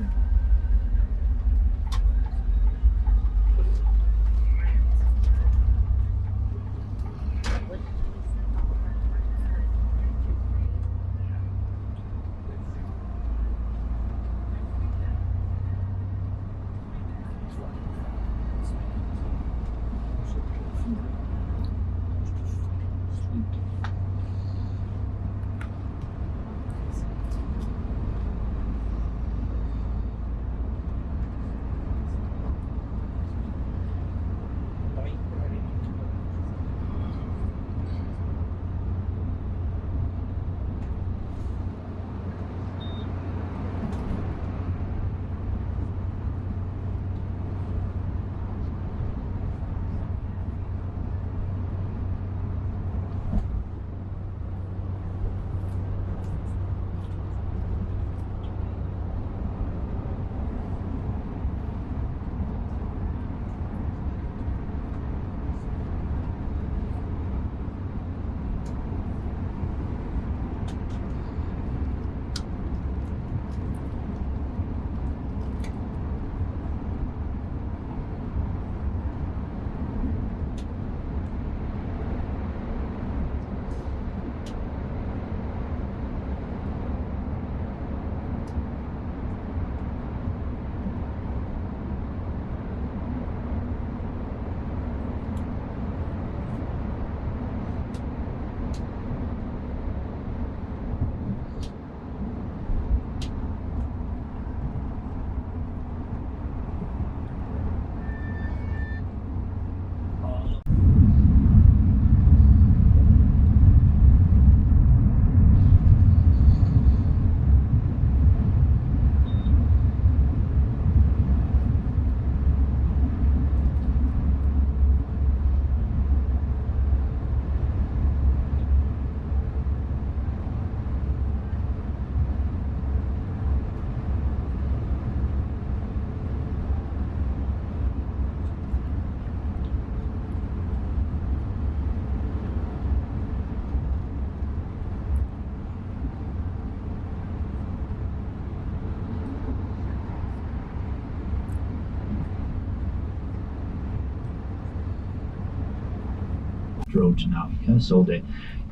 A: Road now. Yeah? So the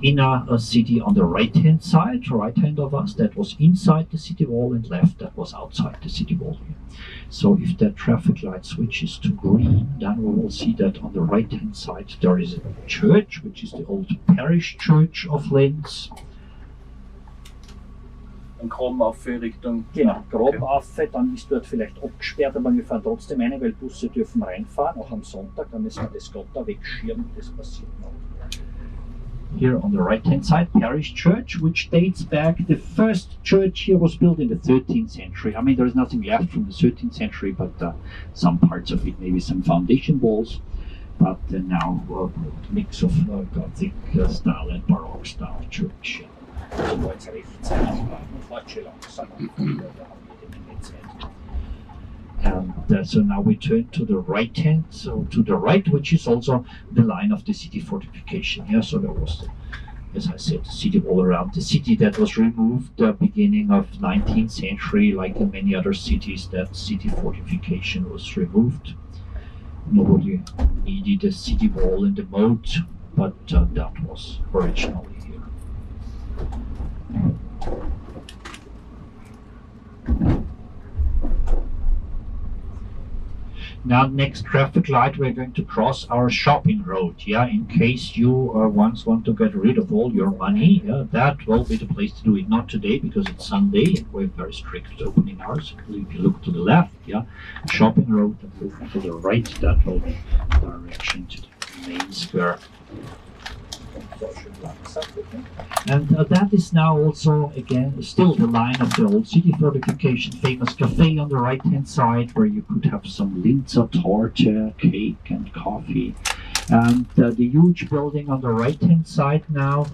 A: inner city on the right hand of us, that was inside the city wall, and left that was outside the city wall here. So if that traffic light switches to green, then we will see that on the right hand side there is a church, which is the old parish church of Linz.
B: Dann kommen wir auf Richtung.
D: Genau, grob auf, dann ist dort vielleicht abgesperrt, aber wir fahren trotzdem rein, weil Busse dürfen reinfahren, auch am Sonntag, dann müssen wir das Gott da wegschirmen, das passiert noch.
A: Here on the right hand side, parish church, which dates back, the first church here was built in the 13th century. I mean, there is nothing left from the 13th century, but some parts of it, maybe some foundation walls. But now a mix of Gothic style and Baroque style church.
D: Also da jetzt Rechtzeit, man fährt schon langsam, da haben wir jede Menge Zeit.
A: And so now we turn to the right hand, so to the right, which is also the line of the city fortification. Yeah, so there was, as I said, the city wall around the city that was removed beginning of 19th century, like in many other cities. That city fortification was removed. Nobody needed a city wall in the moat but that was originally here. Now, next traffic light, we're going to cross our shopping road. Yeah, in case you once want to get rid of all your money, that will be the place to do it. Not today because it's Sunday and we have very strict opening hours. If you look to the left, shopping road, and look to the right, that will be direction to the main square. And that is now also, again, still the line of the old city fortification, famous cafe on the right hand side where you could have some Linz torte, cake and coffee. And the huge building on the right hand side now,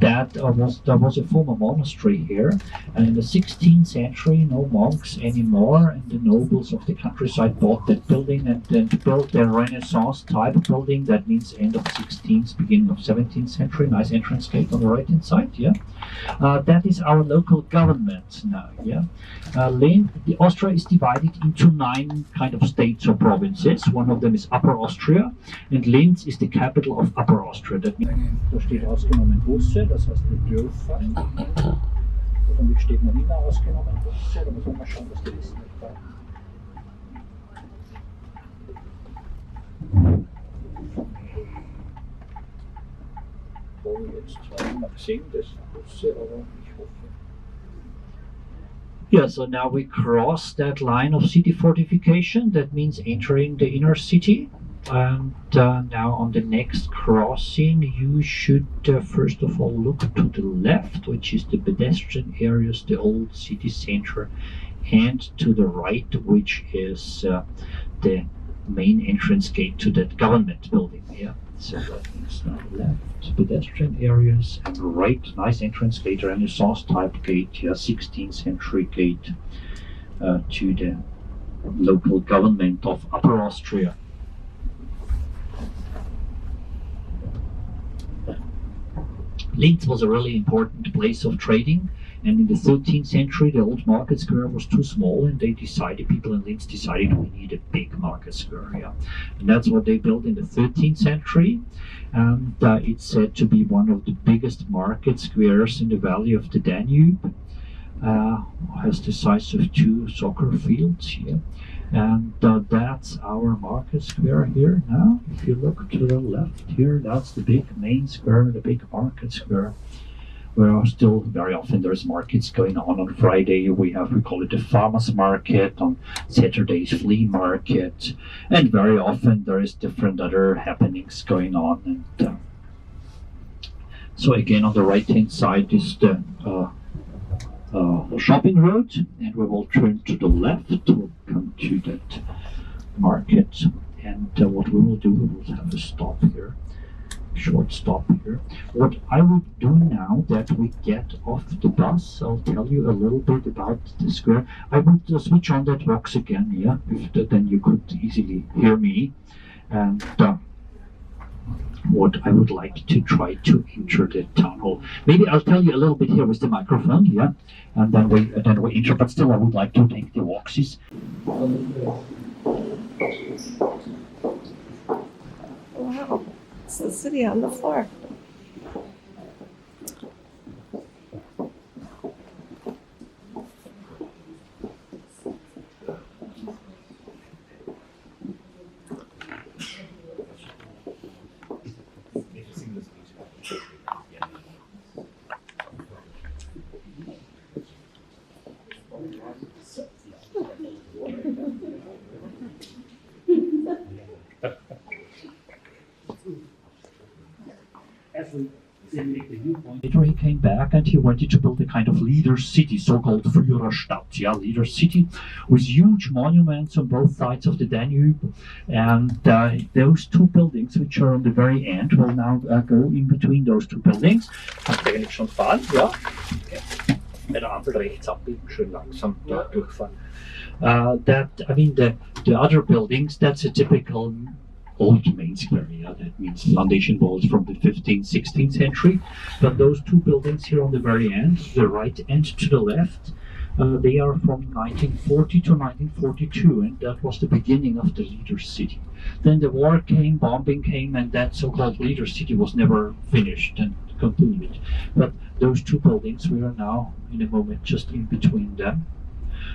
A: that was a former monastery here, and in the 16th century no monks anymore, and the nobles of the countryside bought that building and then built a Renaissance type building. That means end of 16th, beginning of 17th century. Nice entrance gate on the right hand side. That is our local government now. Austria is divided into 9 kind of states or provinces. One of them is Upper Austria, and Linz is the capital of Upper Austria. That means
D: Da steht ausgenommen Busse, das heißt die dürfen. Und wie steht noch immer ausgenommen Busse? Da muss man mal schauen, was die ist. Ich habe jetzt zweimal gesehen, das Busse, aber ich hoffe.
A: Yeah, so now we cross that line of city fortification. That means entering the inner city. And now on the next crossing, you should first of all look to the left, which is the pedestrian areas, the old city center, and to the right, which is the main entrance gate to that government building. So that means now left, pedestrian areas, and right, nice entrance gate, Renaissance type gate, 16th century gate to the local government of Upper Austria. Linz was a really important place of trading, and in the 13th century the old market square was too small, and people in Linz decided we need a big market square. And that's what they built in the 13th century, and it's said to be one of the biggest market squares in the valley of the Danube. Has the size of 2 soccer fields here. And that's our market square here now. If you look to the left here, that's the big main square, the big market square, where still very often there's markets going on Friday. We call it the farmers market, on Saturdays flea market, and very often there is different other happenings going on. And so again, on the right hand side is the shopping road, and we will turn to the left to come to that market. And what we will do, we will have a stop here, short stop here. What I will do now that we get off the bus, I'll tell you a little bit about the square. I would switch on that box again, then you could easily hear me. And what I would like to try to enter the town hall. Maybe I'll tell you a little bit here with the microphone, and then we enter. But still, I would like to take the walksies.
C: Wow, it's the city on the floor.
A: Later he came back and he wanted to build a kind of leader city, so-called Führerstadt, leader city, with huge monuments on both sides of the Danube. And those 2 buildings, which are on the very end, will now go in between those 2 buildings. Kannst du eigentlich schon fahren? Ja. Okay. Bei der Ampel rechts abbiegen, schön langsam da durchfahren. The other buildings, that's a typical old main square. That means foundation walls from the 15th, 16th century. But those 2 buildings here on the very end, to the right and to the left, They are from 1940 to 1942, and that was the beginning of the Leader City. Then the war came, bombing came, and that so-called Leader City was never finished and completed. But those two buildings, we are now in a moment just in between them.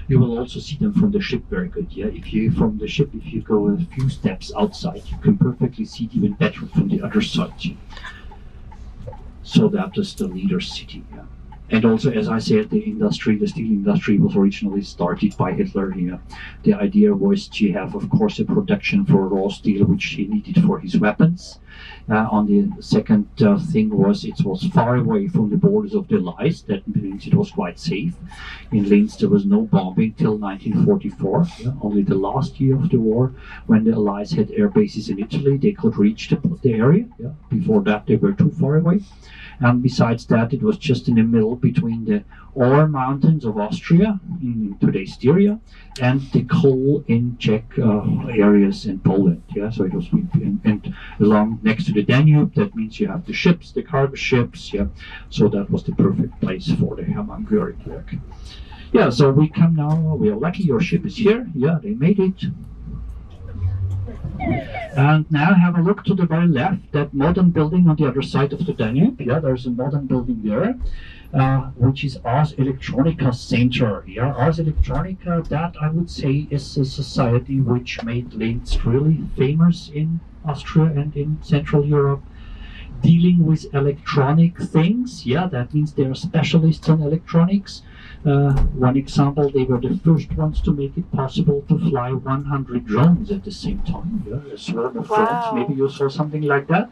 A: You will also see them from the ship very good. Yeah, if you go a few steps outside, you can perfectly see it even better from the other side. So that is the Leader City. Yeah. And also, as I said, the steel industry was originally started by Hitler here. The idea was to have, of course, a production for raw steel, which he needed for his weapons. On the second thing was, it was far away from the borders of the Allies. That means it was quite safe. In Linz, there was no bombing till 1944. Yeah, only the last year of the war, when the Allies had air bases in Italy, they could reach the area. Yeah. Before that, they were too far away. And besides that, it was just in the middle between the ore mountains of Austria, in today's Styria, and the coal in Czech areas in Poland. Yeah, so it was and along next to the Danube. That means you have the ships, the cargo ships. Yeah, so that was the perfect place for the Hermann Göring work. Yeah, so we come now. We are lucky your ship is here. Yeah, they made it. And now have a look to the very left, that modern building on the other side of the Danube. Yeah, there's a modern building there, which is Ars Electronica Center. Yeah, Ars Electronica, that I would say is a society which made Linz really famous in Austria and in Central Europe. Dealing with electronic things, yeah, that means they are specialists in electronics. One example, they were the first ones to make it possible to fly 100 drones at the same time. Yeah, a swarm of drones, maybe you saw something like that.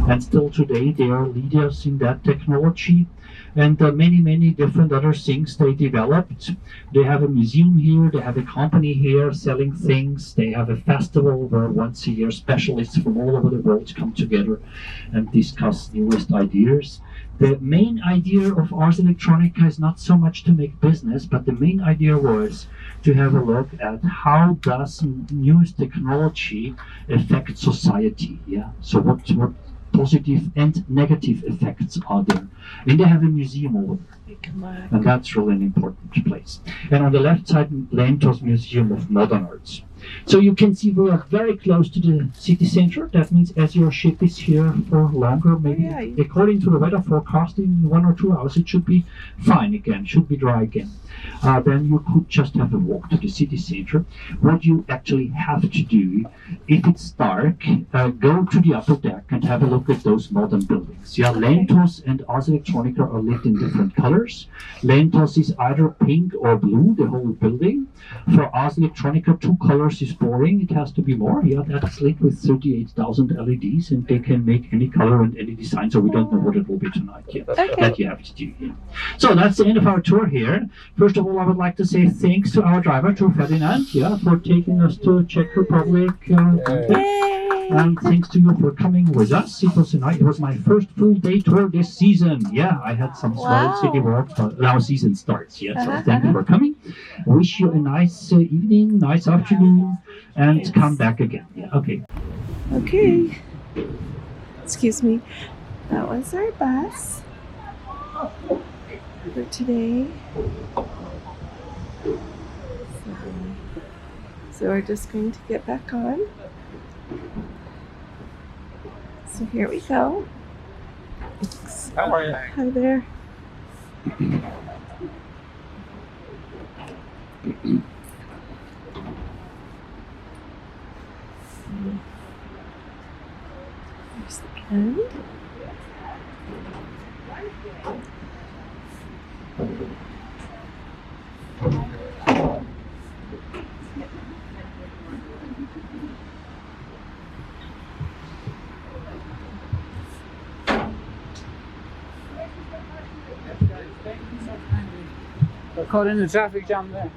A: And still today they are leaders in that technology. And many different other things they developed. They have a museum here, they have a company here selling things, they have a festival where once a year specialists from all over the world come together and discuss newest ideas. The main idea of Ars Electronica is not so much to make business, but the main idea was to have a look at how does newest technology affect society. Yeah, so what positive and negative effects are there. And they have a museum over there. And that's really an important place. And on the left side, Lentos Museum of Modern Arts. So you can see we are very close to the city center. That means as your ship is here for longer, maybe according to the weather forecast, in 1 or 2 hours, it should be fine again, should be dry again. Then you could just have a walk to the city center. What you actually have to do, if it's dark, go to the upper deck and have a look at those modern buildings. Yeah, Lentos and Ars Electronica are lit in different colors. Lentos is either pink or blue, the whole building. For Ars Electronica, 2 colors is boring. It has to be more. Yeah, that's lit with 38,000 LEDs, and they can make any color and any design. So we don't know what it will be tonight yet. That you have to do. Yeah. So that's the end of our tour here. First of all, I would like to say thanks to our driver, to Ferdinand, for taking us to Czech Republic. And thanks to you for coming with us. It was my first full day tour this season. Yeah, I had some small city work, but now season starts. Yeah, so thank you for coming. Wish you a nice evening, nice afternoon, and come back again. Yeah, okay.
C: Okay. Excuse me. That was our bus for today. So we're just going to get back on. So here we go.
E: How are you?
C: Hi there. There's the end.
F: We're caught in the traffic jam there.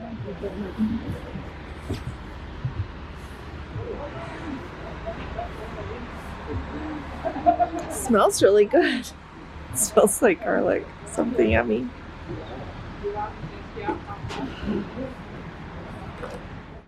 C: Smells really good. It smells like garlic. Something yummy.